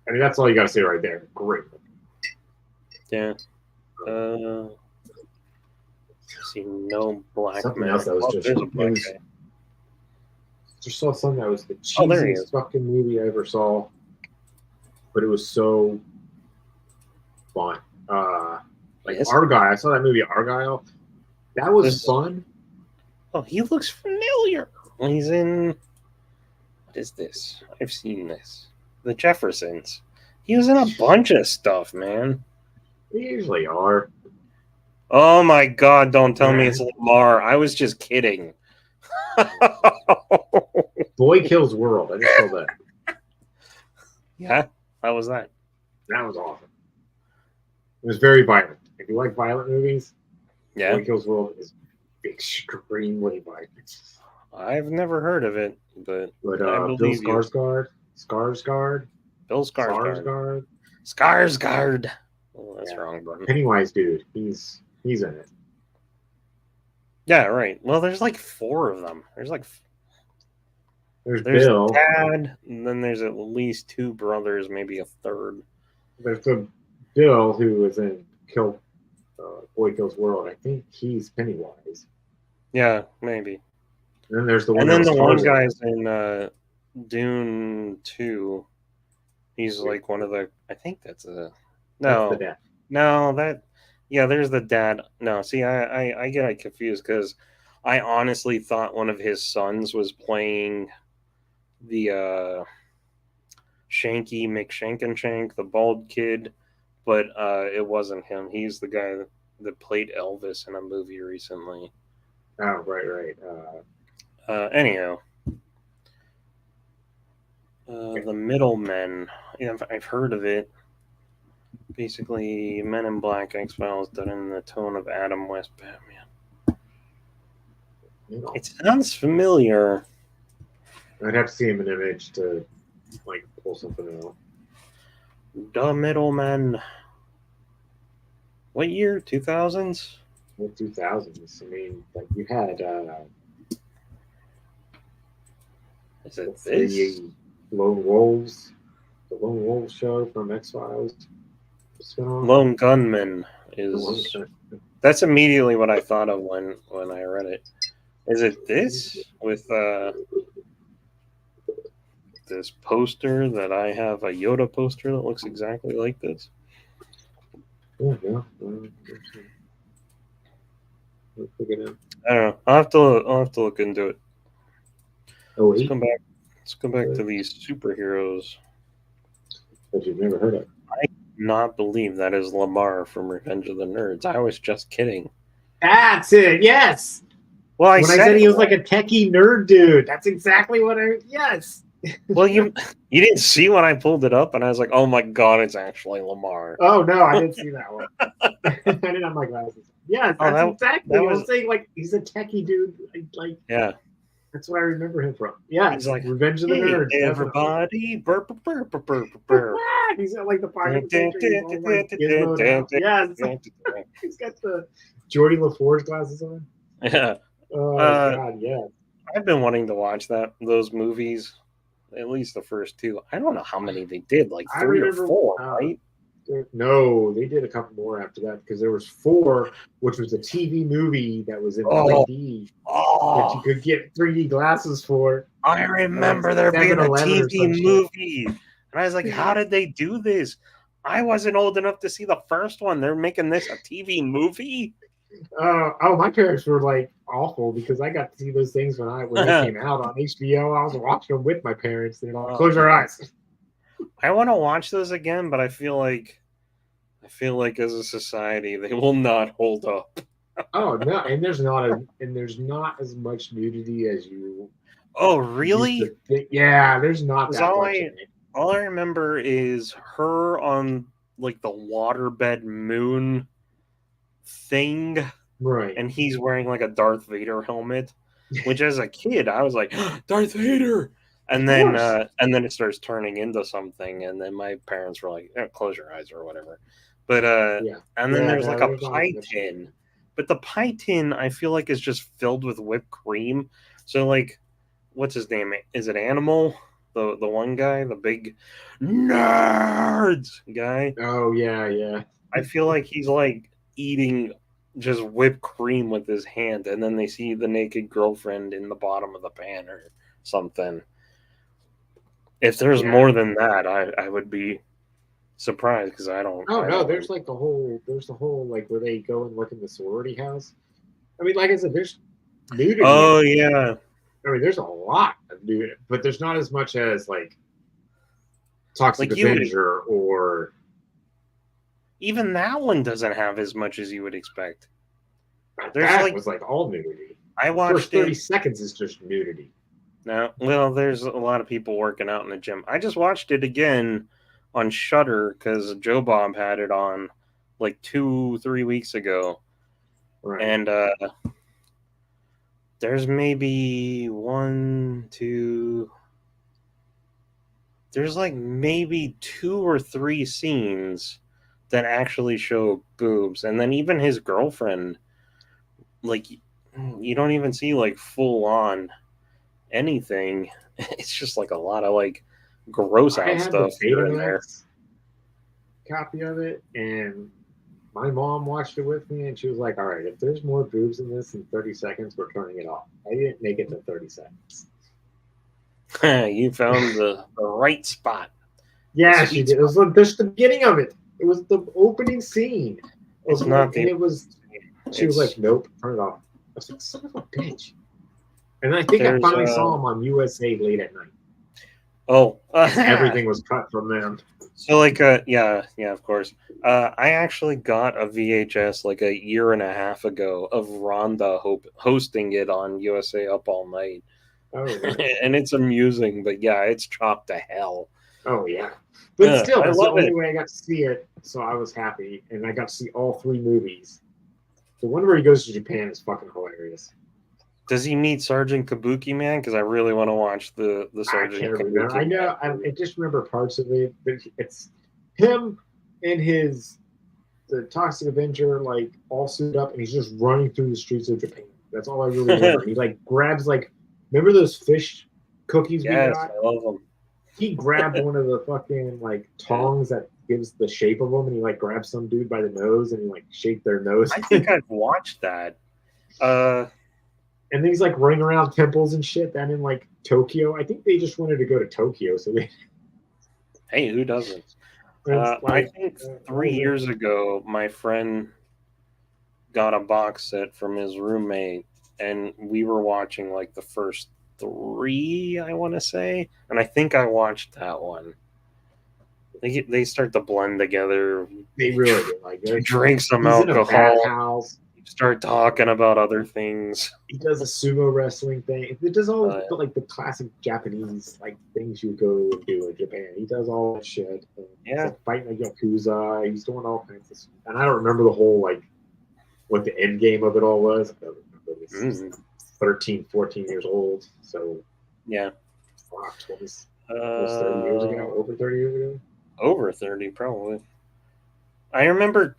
I mean, that's all you got to say right there. Great. Yeah. see no black Something man. else that was Oh, just. there's a black Was, guy. just saw something that was the Oh, there he cheesiest is. fucking movie I ever saw, but it was so fun. Like Yes. Argyle. I saw that movie Argyle. That was fun. Oh, he looks familiar. He's in. What is this? I've seen this. The Jeffersons. He was in a bunch of stuff, man. They usually are. Oh my god, don't tell me it's Lamar. I was just kidding. Boy Kills World. I just saw that. Yeah? How was that? That was awesome. It was very violent. If you like violent movies, Yeah. Boy Kills World is extremely violent. I've never heard of it, but I Bill believe you. Skarsgård. Bill Skarsgård. Oh, that's wrong, bro. Pennywise dude. He's in it. Yeah, right. Well, there's like 4 of them. There's Bill. Dad, and then there's at least 2 brothers, maybe a third. There's the Bill who was in Boy Kills World. I think he's Pennywise. Yeah, maybe. And then there's the one. And then the one guy's in Dune 2. He's like one of the. I think that's a. No, that's the dad. No, that. Yeah, there's the dad. No, see, I get confused because I honestly thought one of his sons was playing the Shanky McShank, the bald kid, but it wasn't him. He's the guy that played Elvis in a movie recently. Oh, right. Anyhow, the Middlemen. Yeah, I've heard of it. Basically, Men in Black, X-Files done in the tone of Adam West Batman. It sounds familiar. I'd have to see him an image to like pull something out. The Middlemen. What year? 2000s? What 2000s? I mean, like you had. Is it this? The Lone Wolves show from X-Files. Lone Gunman is. That's immediately what I thought of when I read it. Is it this with this poster that I have, a Yoda poster that looks exactly like this? Yeah. I don't know. I'll have to look into it. Oh, let's come back to these superheroes that you've never heard of. I cannot believe that is Lamar from Revenge of the Nerds. I was just kidding. That's it. Yes. Well, I said he was like a techie nerd dude. That's exactly what I. Yes. Well, you didn't see when I pulled it up, and I was like, "Oh my god, it's actually Lamar." Oh no, I didn't see that one. I didn't have my glasses. Yeah, that's exactly. I was saying like he's a techie dude. Like yeah, that's what I remember him from. Yeah, he's like Revenge of the Nerds. Everybody, burr. He's got like the Pirate Yes, he's got the Geordie LaForge glasses on. Yeah. Oh god, yeah. I've been wanting to watch those movies. At least the first 2. I don't know how many they did, like 3 or 4, right? No, they did a couple more after that because there was 4, which was a TV movie that was in 3D that you could get 3D glasses for. I remember there being a TV movie, and I was like, "How did they do this?" I wasn't old enough to see the first one. They're making this a TV movie. My parents were like awful because I got to see those things when they came out on HBO. I was watching them with my parents. They're like, "Close your eyes." I want to watch those again, but I feel like as a society they will not hold up. Oh no, and there's not as much nudity as you. Oh really? Yeah, there's not that much. All I remember is her on like the waterbed moon thing, right? And he's wearing like a Darth Vader helmet, which as a kid I was like, Darth Vader, and then it starts turning into something, and then my parents were like, close your eyes or whatever. But and then there's like a pie tin, but the pie tin I feel like is just filled with whipped cream. So like, what's his name? Is it Animal? The one guy, the big nerds guy. Oh yeah. I feel like he's like eating just whipped cream with his hand, and then they see the naked girlfriend in the bottom of the pan or something. If there's more than that, I would be surprised because I don't. Oh I no, don't there's the whole like where they go and look in the sorority house. I mean, like I said, there's nudity. Oh yeah. I mean, there's a lot of nudity, but there's not as much as like Toxic Avenger or even that one doesn't have as much as you would expect. That was like all nudity. I watched first 30 seconds is just nudity. No, well, there's a lot of people working out in the gym. I just watched it again on Shudder because Joe Bob had it on like 2-3 weeks ago, right. And there's maybe there's like maybe 2 or 3 scenes that actually show boobs, and then even his girlfriend, like, you don't even see like full on anything. It's just like a lot of like gross out stuff here and there. Copy of it, and my mom watched it with me, and she was like, "All right, if there's more boobs in this in 30 seconds, we're turning it off." I didn't make it to 30 seconds. You found the right spot. Yeah, she did. It was like just the beginning of it. It was the opening scene. It's not. And it was. She was like, "Nope, turn it off." I was like, "Son of a bitch!" And I think I finally saw him on USA late at night. Oh, everything was cut from them. So like, yeah, of course. I actually got a VHS like a year and a half ago of Rhonda hosting it on USA Up All Night. Oh, nice. And it's amusing, but yeah, it's chopped to hell. Oh yeah, but still, that's the only way I got to see it, so I was happy, and I got to see all 3 movies. The one where he goes to Japan is fucking hilarious. Does he meet Sergeant Kabuki Man? Because I really want to watch the Sergeant Kabuki. I know. I just remember parts of it, but it's him and the Toxic Avenger, like all suited up, and he's just running through the streets of Japan. That's all I really remember. He like grabs remember those fish cookies we got? I love them. He grabbed one of the fucking like tongs that gives the shape of them, and he like grabs some dude by the nose and he like shake their nose. I think I've watched that. And then he's like running around temples and shit down in like Tokyo. I think they just wanted to go to Tokyo, so they. Hey, who doesn't? I think 3 years ago, my friend got a box set from his roommate, and we were watching like the first 3, I want to say, and I think I watched that one. They start to blend together. They really do. Like they drink some alcohol. Start talking about other things. He does a sumo wrestling thing. It does all like the classic Japanese like things you go and do in Japan. He does all that shit. Yeah, like fighting like Yakuza. He's doing all kinds of stuff. And I don't remember the whole like what the end game of it all was. I don't remember. This 13, 14 years old. So yeah, wow, 20, almost 30 years ago. Over 30 years ago. Over 30, probably. I remember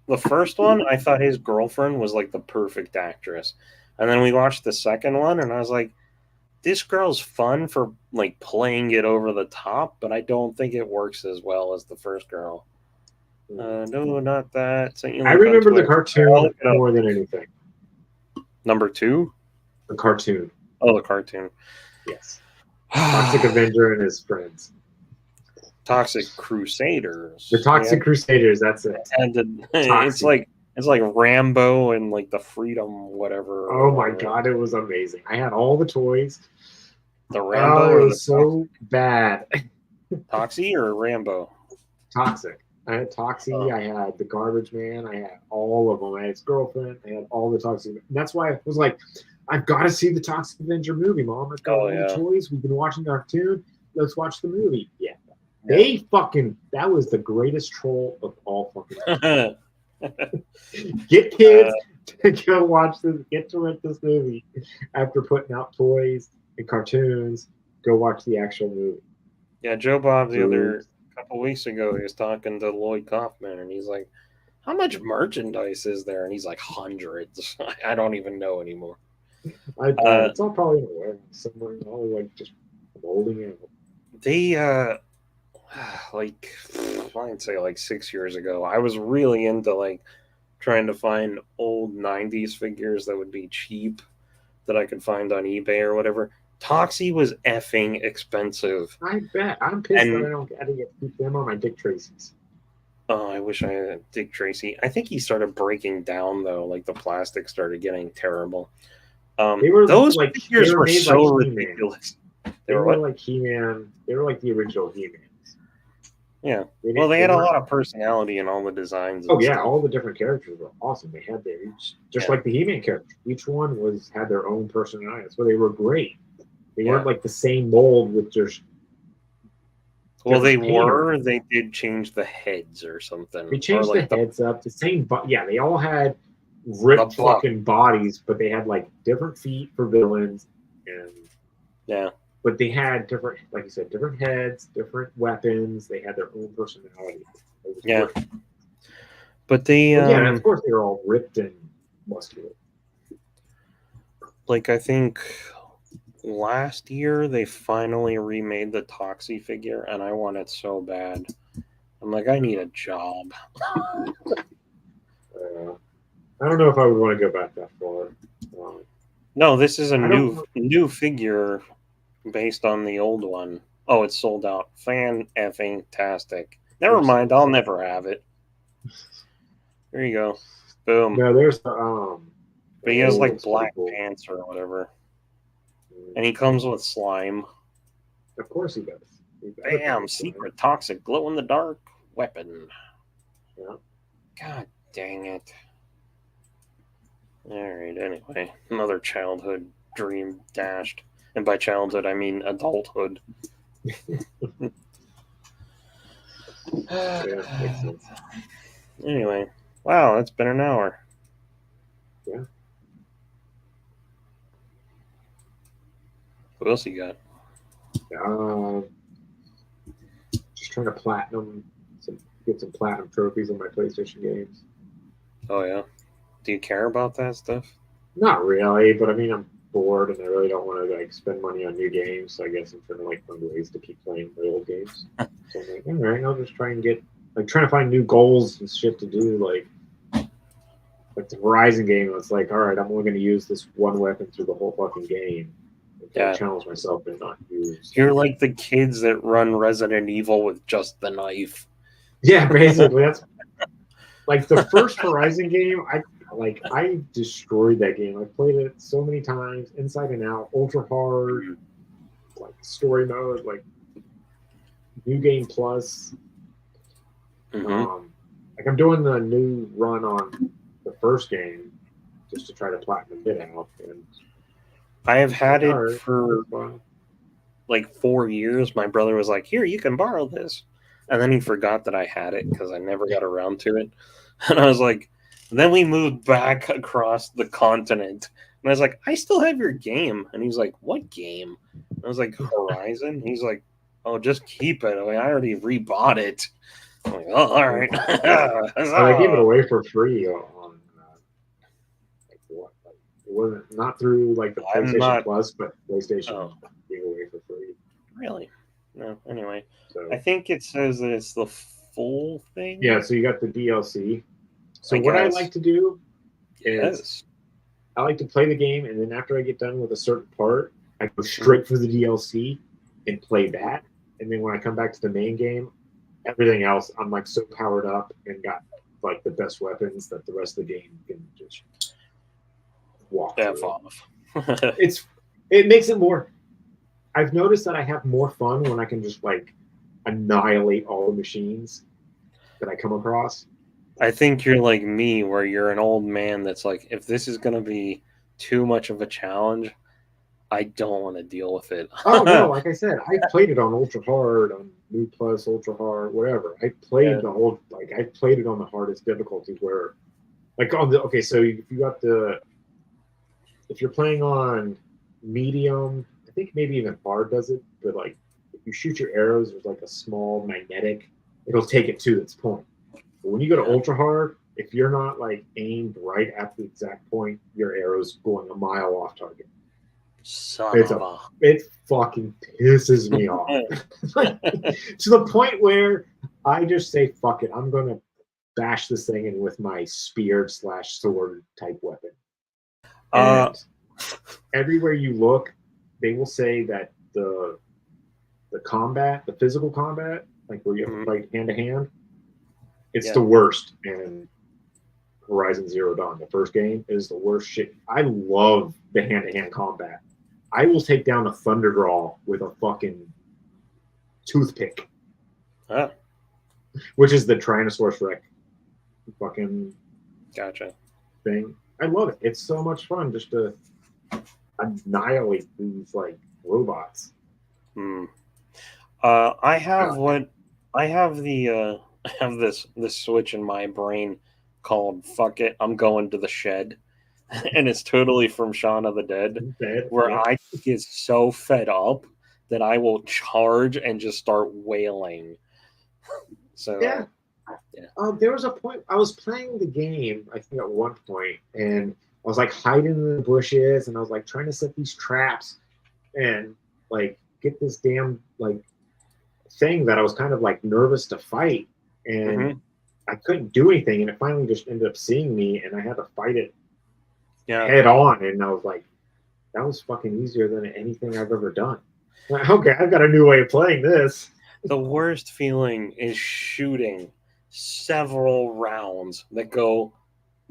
the first one, I thought his girlfriend was like the perfect actress. And then we watched the second one, and I was like, this girl's fun for like playing it over the top, but I don't think it works as well as the first girl. No, not that. I remember the cartoon more than anything. Number 2? The cartoon. Oh, the cartoon. Yes. Toxic Avenger and his friends. Toxic Crusaders. The Toxic Crusaders, that's it. And it's like Rambo and like the Freedom whatever. Oh my god, it was amazing. I had all the toys. The Rambo it was so bad. Toxie or Rambo? Toxic. I had Toxie, I had the Garbage Man, I had all of them. I had his girlfriend, I had all the Toxic. And that's why I was like, I've got to see the Toxic Avenger movie, Mom. I've got all the toys. We've been watching the cartoon. Let's watch the movie. Yeah. That was the greatest troll of all fucking Get kids to go watch this, get to rent this movie after putting out toys and cartoons. Go watch the actual movie. Yeah, Joe Bob the other couple weeks ago, he was talking to Lloyd Kaufman, and he's like, how much merchandise is there? And he's like, hundreds. I don't even know anymore. It's all probably in a warehouse somewhere, all like just holding it. They like I'd say like 6 years ago, I was really into like trying to find old 90s figures that would be cheap that I could find on eBay or whatever. Toxie was effing expensive. I bet. I'm pissed that I don't get to keep them on my Dick Tracy's. Oh, I wish I had Dick Tracy. I think he started breaking down though, like the plastic started getting terrible. Those figures were so ridiculous. They were like He-Man. They were like the original He-Mans. Yeah. Well, they had a lot of personality in all the designs. Oh yeah, all the different characters were awesome. They had their just like the He-Man characters. Each one had their own personality. So they were great. They weren't like the same mold with just. Well, they did change the heads or something. They changed the heads up. The same, yeah, they all had ripped fucking bodies, but they had like different feet for villains, and but they had different, like you said, different heads, different weapons. They had their own personality. Yeah, but they and of course they were all ripped and muscular. Like I think last year they finally remade the Toxie figure, and I want it so bad. I'm like, I need a job. I don't know if I would want to go back that far. No, this is a new figure based on the old one. Oh, it's sold out. Fan-effing-tastic. Never mind, I'll never have it. There you go. Boom. No, there's but he has like black pants or whatever. And he comes with slime. Of course he does. Bam! Secret toxic glow-in-the-dark weapon. Yeah. God dang it. Alright, anyway. Another childhood dream dashed. And by childhood, I mean adulthood. Makes sense. Anyway. Wow, it's been an hour. Yeah. What else you got? Just trying to get some platinum trophies on my PlayStation games. Oh yeah. Do you care about that stuff? Not really, but I mean, I'm bored and I really don't want to like spend money on new games. So I guess I'm trying to like find ways to keep playing my old games. So I'm like, all right, I'll just try and trying to find new goals and shit to do. Like the Horizon game, it's like, all right, I'm only going to use this one weapon through the whole fucking game. I challenge myself to not use. You're like the kids that run Resident Evil with just the knife. Yeah, basically. That's like the first Horizon game. I destroyed that game. I played it so many times, inside and out, ultra hard, like story mode, like new game plus. Mm-hmm. Like I'm doing the new run on the first game just to try to platinum it out. And I have had it for like 4 years. My brother was like, "Here, you can borrow this," and then he forgot that I had it because I never got around to it. And I was like, then we moved back across the continent, and I was like, "I still have your game," and he's like, "What game?" And I was like, "Horizon." He's like, "Oh, just keep it. I already rebought it." I'm like, "Oh, all right." I gave it away for free on it wasn't not through like the PlayStation Plus, but PlayStation gave away for free. Really? No. Anyway, so, I think it says that it's the full thing. Yeah. So you got the DLC. So what I like to do is I like to play the game, and then after I get done with a certain part, I go straight for the DLC and play that. And then when I come back to the main game, everything else, I'm like so powered up and got like the best weapons that the rest of the game can just walk off. It makes it more. I've noticed that I have more fun when I can just like annihilate all the machines that I come across. I think you're like me, where you're an old man that's like, if this is going to be too much of a challenge, I don't want to deal with it. Oh no, like I said, I played it on ultra hard, on new plus, ultra hard, whatever. I played I played it on the hardest difficulty where, like on the so if you're playing on medium, I think maybe even hard does it, but like if you shoot your arrows, there's like a small magnetic, it'll take it to its point. But when you go to ultra hard, if you're not like aimed right at the exact point, your arrow's going a mile off target. It fucking pisses me off to the point where I just say, fuck it, I'm gonna bash this thing in with my spear/sword type weapon. And everywhere you look, they will say that the combat, the physical combat, like where you have to fight hand to hand, it's the worst. And Horizon Zero Dawn, the first game, is the worst shit. I love the hand to hand combat. I will take down a Thunderdraw with a fucking toothpick. Which is the Tyrannosaurus Rex fucking thing. I love it. It's so much fun just to annihilate these like robots. I have this switch in my brain called "Fuck it, I'm going to the shed," and it's totally from Shaun of the Dead, where I get so fed up that I will charge and just start wailing. So there was a point I was playing the game, I think at one point, and I was like hiding in the bushes, and I was like trying to set these traps and like get this damn like thing that I was kind of like nervous to fight, and I couldn't do anything, and it finally just ended up seeing me, and I had to fight it head on, and I was like, that was fucking easier than anything I've ever done. Like, okay, I've got a new way of playing this. The worst feeling is shooting several rounds that go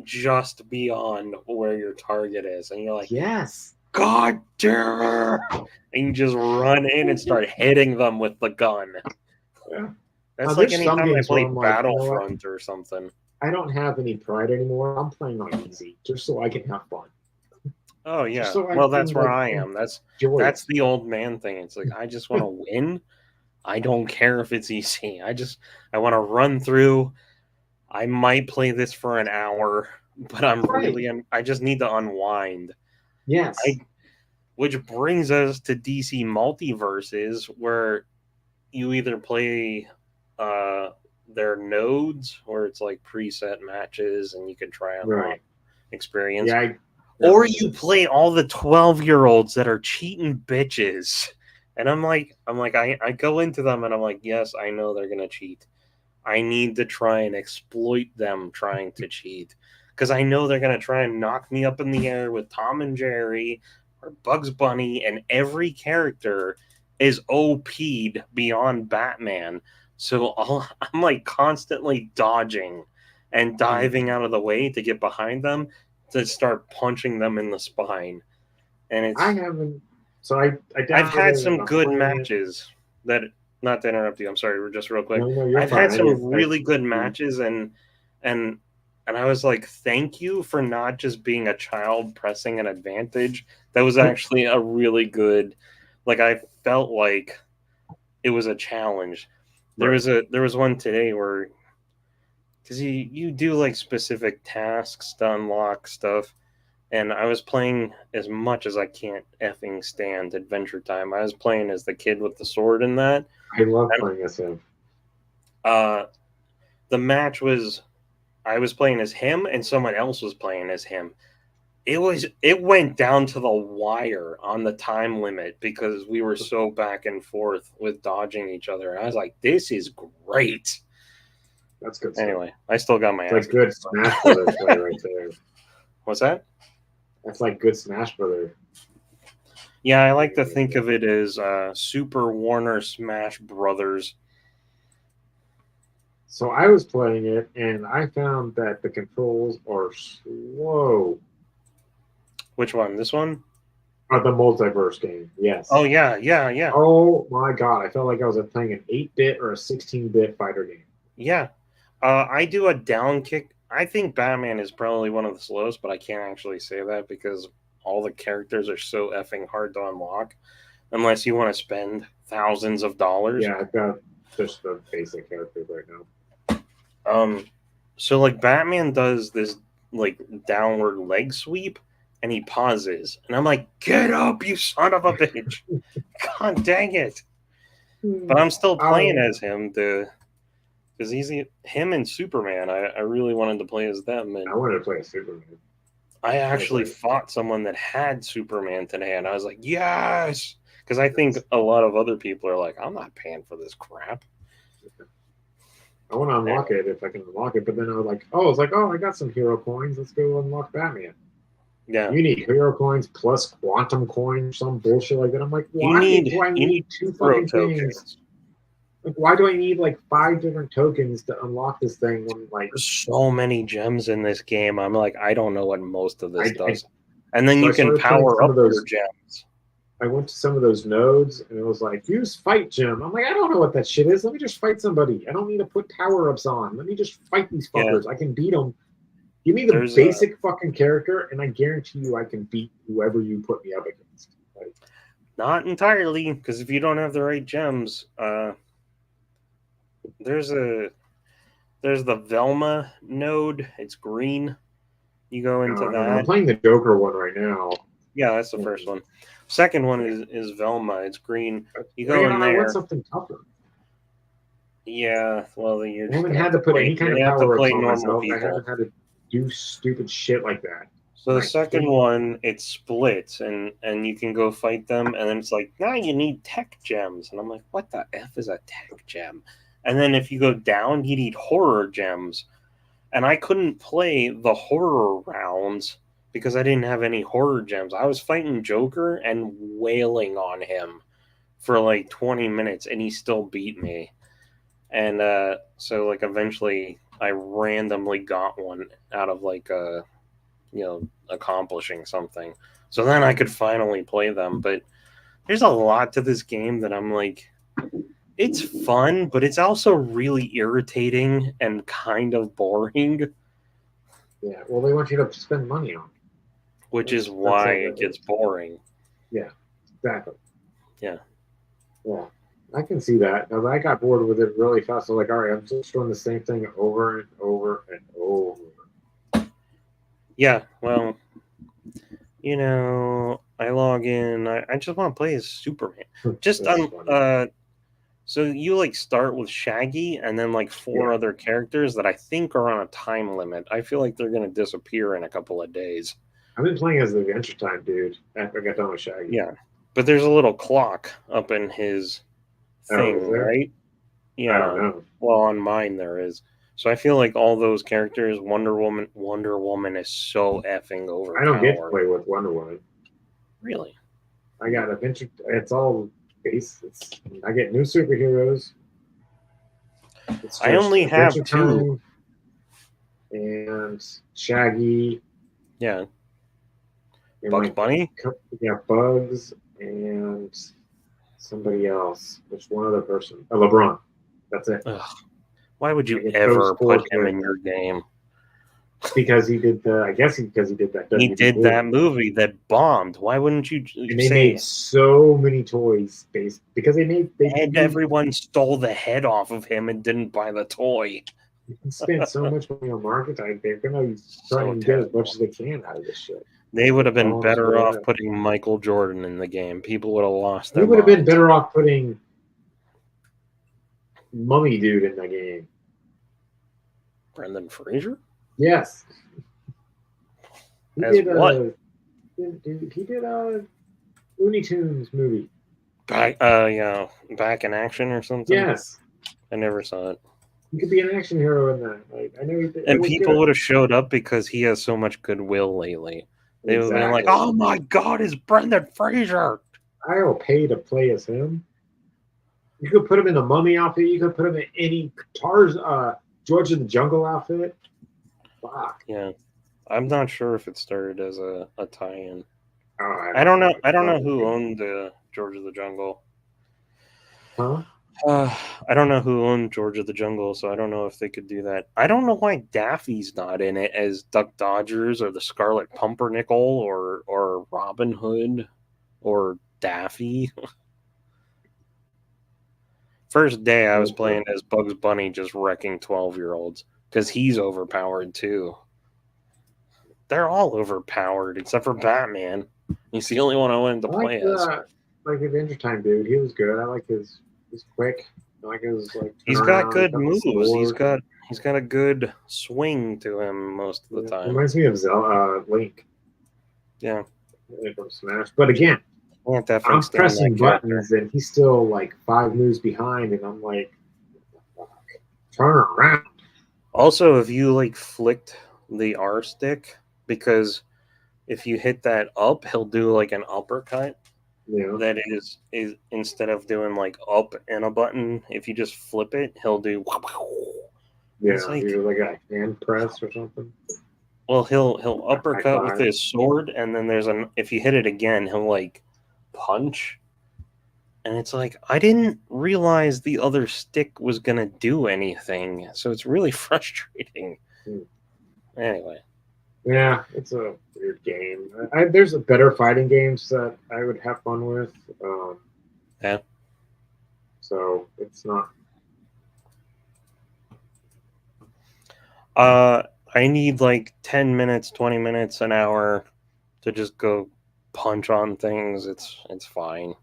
just beyond where your target is, and you're like, yes, God damn it! And you just run in and start hitting them with the gun. That's like anytime I play Battlefront or something. I don't have any pride anymore. I'm playing on easy just so I can have fun. Oh yeah, well that's where I am. That's the old man thing. It's like I just want to win. I don't care if it's easy. I want to run through. I might play this for an hour, but I just need to unwind. Yes. Which brings us to DC Multiverses, where you either play their nodes, where it's like preset matches and you can try out experience. Or you play all the 12-year-olds that are cheating bitches. And I go into them and I'm like, yes, I know they're gonna cheat. I need to try and exploit them trying to cheat. Because I know they're gonna try and knock me up in the air with Tom and Jerry or Bugs Bunny, and every character is OP'd beyond Batman. So I'm like constantly dodging and diving out of the way to get behind them to start punching them in the spine. And it's I've had some good matches that, not to interrupt you, I'm sorry, just real quick. I've had some really good matches, and I was like, thank you for not just being a child pressing an advantage. That was actually a really good, like, I felt like it was a challenge. There was one today where, because you do like specific tasks to unlock stuff, and I was playing as much as I can't effing stand Adventure Time. I was playing as the kid with the sword in that. I love playing as him. The match was, I was playing as him and someone else was playing as him. It went down to the wire on the time limit because we were so back and forth with dodging each other. And I was like, this is great. That's good. Anyway, I still got my ass. That's good Smash Brothers play right there. What's that? That's like good Smash Brothers. Yeah, I like to think of it as Super Warner Smash Brothers. So I was playing it, and I found that the controls are slow. Which one? This one? The multiverse game, yes. Oh, yeah. Oh, my God. I felt like I was playing an 8-bit or a 16-bit fighter game. Yeah. I do a down kick. I think Batman is probably one of the slowest, but I can't actually say that because all the characters are so effing hard to unlock unless you want to spend thousands of dollars. Yeah, I've got just the basic characters right now. So like Batman does this like downward leg sweep and he pauses and I'm like, get up, you son of a bitch. God dang it. But I'm still playing as him because him and Superman. I really wanted to play as them. And I wanted to play as Superman. I actually fought someone that had Superman today, and I was like, yes! Because I think a lot of other people are like, I'm not paying for this crap. I want to unlock it if I can unlock it. But then I was like, I got some hero coins. Let's go unlock Batman. Yeah. You need hero coins plus quantum coins, some bullshit like that. I'm like, why do I need two fucking things? Like, why do I need like 5 different tokens to unlock this thing when like there's so many gems in this game? I'm like, I don't know what most of this does. And then you can power up your gems. I went to some of those nodes and it was like, use fight gem. I'm like, I don't know what that shit is. Let me just fight somebody. I don't need to put power-ups on. Let me just fight these fuckers. I can beat them. Give me the basic fucking character, and I guarantee you I can beat whoever you put me up against. Like, not entirely, because if you don't have the right gems, there's the Velma node. It's green. You go into that. I'm playing the Joker one right now. Yeah, that's the first one. Second one is Velma. It's green. You go in there. I want something tougher. Yeah, well, you haven't had to put any kind of power ups on myself. I haven't had to do stupid shit like that. So the second one, it splits, and you can go fight them, and then it's like, now you need tech gems. And I'm like, what the F is a tech gem? And then if you go down, you need horror gems. And I couldn't play the horror rounds because I didn't have any horror gems. I was fighting Joker and wailing on him for like 20 minutes, and he still beat me. And so like eventually I randomly got one out of like accomplishing something. So then I could finally play them. But there's a lot to this game that I'm like, it's fun, but it's also really irritating and kind of boring. Yeah, well, they want you to spend money on it. Which is why it gets boring. Yeah, exactly. Yeah. Yeah, I can see that. Now, I got bored with it really fast. I was like, all right, I'm just doing the same thing over and over and over. Yeah, well, I log in. I just want to play as Superman. Just so you like start with Shaggy and then like 4 other characters that I think are on a time limit. I feel like they're gonna disappear in a couple of days. I've been playing as the Adventure Time dude after I got done with Shaggy. Yeah, but there's a little clock up in his thing, right? Yeah. I don't know. Well, on mine there is. So I feel like all those characters, Wonder Woman is so effing overpowered. I don't get to play with Wonder Woman. Really? I got Adventure. It's all base. I get new superheroes. I only have 2. And Shaggy. Yeah. Bugs Bunny? Yeah, Bugs and somebody else. There's one other person. LeBron. That's it. Ugh. Why would you ever put him in your game? Because he did because he did that. He did that movie that bombed. Why wouldn't you and they made so many toys because everyone stole the head off of him and didn't buy the toy. You spend so much money on marketing. They're gonna try and get as much as they can out of this shit. They would have been better off putting Michael Jordan in the game. People would have lost their minds. They would have been better off putting Mummy Dude in the game. Brendan Fraser? Yes. He did a Looney Tunes movie. Back in Action or something? Yes. I never saw it. He could be an action hero in that. Like, I know and people would have showed up because he has so much goodwill lately. They would have been like, oh my God, it's Brendan Fraser. I will pay to play as him. You could put him in the Mummy outfit. You could put him in any George of the Jungle outfit. Fuck. Yeah. I'm not sure if it started as a tie-in. Oh, I don't know. I don't know who owned George of the Jungle. Huh? I don't know who owned George of the Jungle, so I don't know if they could do that. I don't know why Daffy's not in it as Duck Dodgers or the Scarlet Pumpernickel or Robin Hood or Daffy. First day I was playing as Bugs Bunny just wrecking 12-year-olds because he's overpowered too. They're all overpowered except for Batman. He's the only one I wanted to play as. Like Adventure Time dude, he was good. I like his quick. I like his like. He's got good moves. He's got a good swing to him most of the time. Reminds me of Link. Yeah. From Smash, but again, I'm pressing buttons and he's still like 5 moves behind, and I'm like, fuck. Turn around. Also, if you like flicked the R stick, because if you hit that up, he'll do like an uppercut. Yeah. That is instead of doing like up and a button, if you just flip it, he'll do. Yeah, It's like, like a hand press or something. well, he'll uppercut with his sword, and then there's if you hit it again, he'll like punch. And it's like, I didn't realize the other stick was gonna do anything, so it's really frustrating. Anyway. Yeah, it's a weird game. There's a better fighting games that I would have fun with. Yeah. So it's not. I need like 10 minutes, 20 minutes, an hour to just go punch on things. It's fine.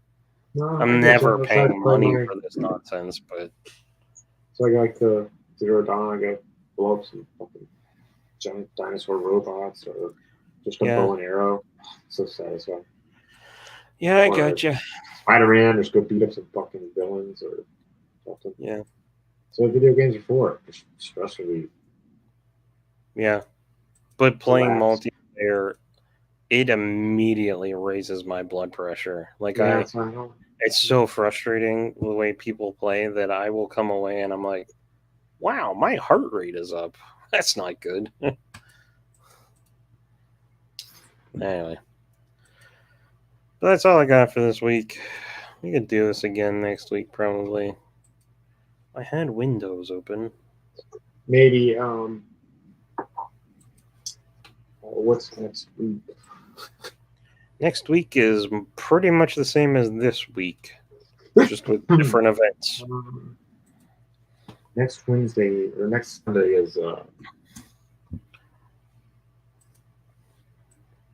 No, I'm never paying money for this nonsense, but so I got the Zero Dawn. I got blow up some fucking giant dinosaur robots, or just a bow and arrow. So satisfying. Yeah, I gotcha. Spider-Man, just go beat up some fucking villains or something. Yeah. So video games are for just stress relief. Yeah, but playing multiplayer, it immediately raises my blood pressure. Like it's so frustrating the way people play that I will come away and I'm like, wow, my heart rate is up. That's not good. Anyway. But that's all I got for this week. We could do this again next week, probably. I had Windows open. Maybe, what's next week? Next week is pretty much the same as this week, just with different events. Next Wednesday, or next Sunday is...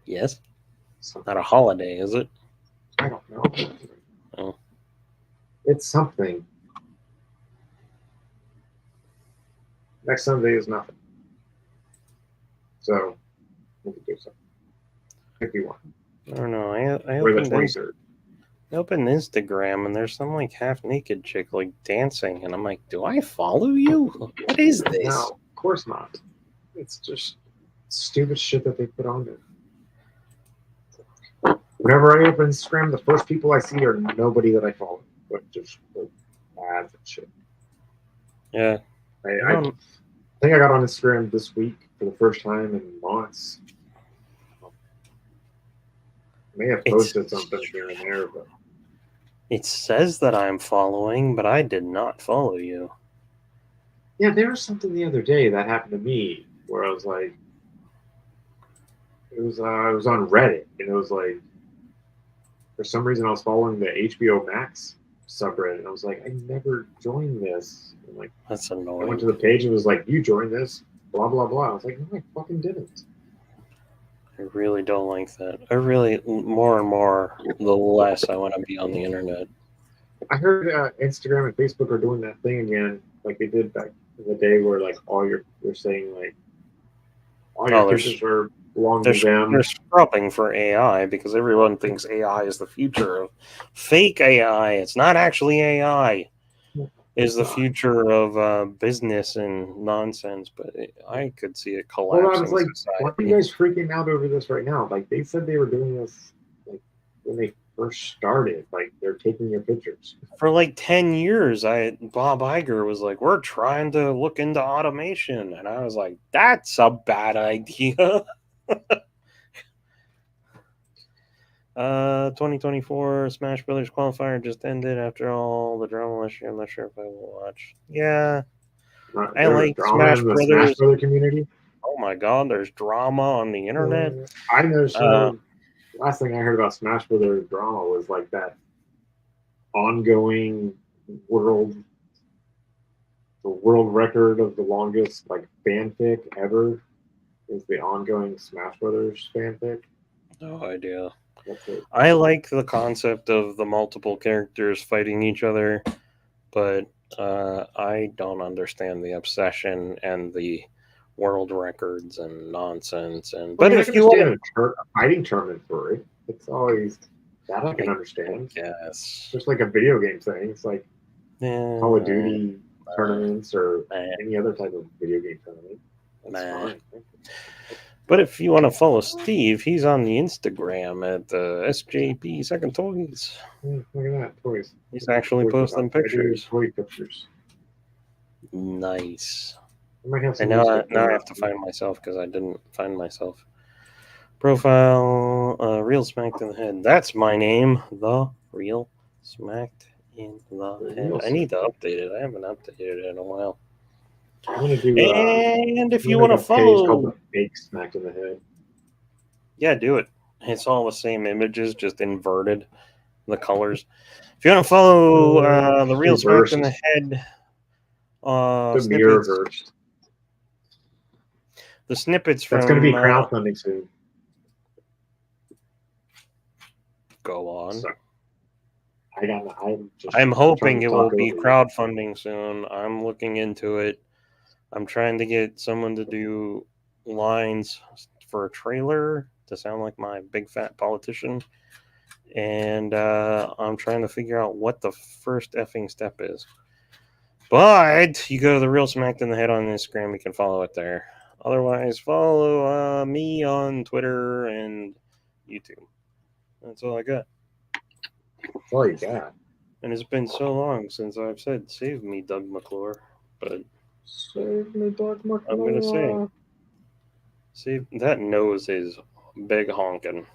Yes? It's not a holiday, is it? I don't know. Oh. It's something. Next Sunday is nothing. So, we can do something. If you want. I don't know. I opened Instagram and there's some like half naked chick like dancing, and I'm like, do I follow you? What is this? No, of course not. It's just stupid shit that they put on there. Whenever I open Instagram, the first people I see are nobody that I follow, but just ads and shit. Yeah. I think I got on Instagram this week for the first time in months. I may have posted something here and there, but it says that I'm following, but I did not follow you. Yeah, there was something the other day that happened to me where I was like, it was on Reddit, and it was like, for some reason I was following the HBO Max subreddit, and I was like, I never joined this. And like, that's annoying. I went to the page and it was like, you joined this, blah blah blah. I was like, no, I fucking didn't. I really don't like that. I really, more and more, the less I want to be on the internet. I heard Instagram and Facebook are doing that thing again, like they did back in the day, where like you're saying like all your pictures are belong to them. They're scrubbing for AI because everyone thinks AI is the future of fake AI. It's not actually AI. Is the future of business and nonsense, but I could see it collapsing. Well, I was like, why are you guys freaking out over this right now? Like, they said they were doing this like when they first started. Like, they're taking your pictures. For like 10 years, Bob Iger was like, we're trying to look into automation. And I was like, that's a bad idea. 2024 Smash Brothers qualifier just ended after all the drama last year. I'm not sure if I will watch. Yeah, I like Smash Brothers. Smash Brother community. Oh my God, there's drama on the internet. I know. Last thing I heard about Smash Brothers drama was like that ongoing the world record of the longest like fanfic ever is the ongoing Smash Brothers fanfic. No idea. I like the concept of the multiple characters fighting each other, but I don't understand the obsession and the world records and nonsense. But if you want a fighting tournament for it, it's always that I can understand. Yes, just like a video game thing. It's like Call of Duty. tournaments or any other type of video game tournament. That's fine. But if you want to follow Steve, he's on the Instagram at SJP Second Toys. Look at that, toys. He's actually posting pictures. Toy pictures. Nice. And now I have to find myself because I didn't find myself. Profile, Real Smacked in the Head. That's my name. The Real Smacked in the Head. I need to update it. I haven't updated it in a while. I'm gonna do. And if you want to follow, Fake Smacked in the Head. Yeah, do it. It's all the same images, just inverted. The colors. If you want to follow the Real Smacked in the Head, the mirror versed. The snippets from that's going to be crowdfunding soon. Go on. So, I'm hoping it will be crowdfunding soon. I'm looking into it. I'm trying to get someone to do lines for a trailer to sound like my big fat politician. And I'm trying to figure out what the first effing step is. But you go to the Real Smacked in the Head on Instagram, you can follow it there. Otherwise, follow me on Twitter and YouTube. That's all I got. That's all you got. And it's been so long since I've said, save me, Doug McClure. But save me, Doug McClure. I'm going to say, that nose is big honking.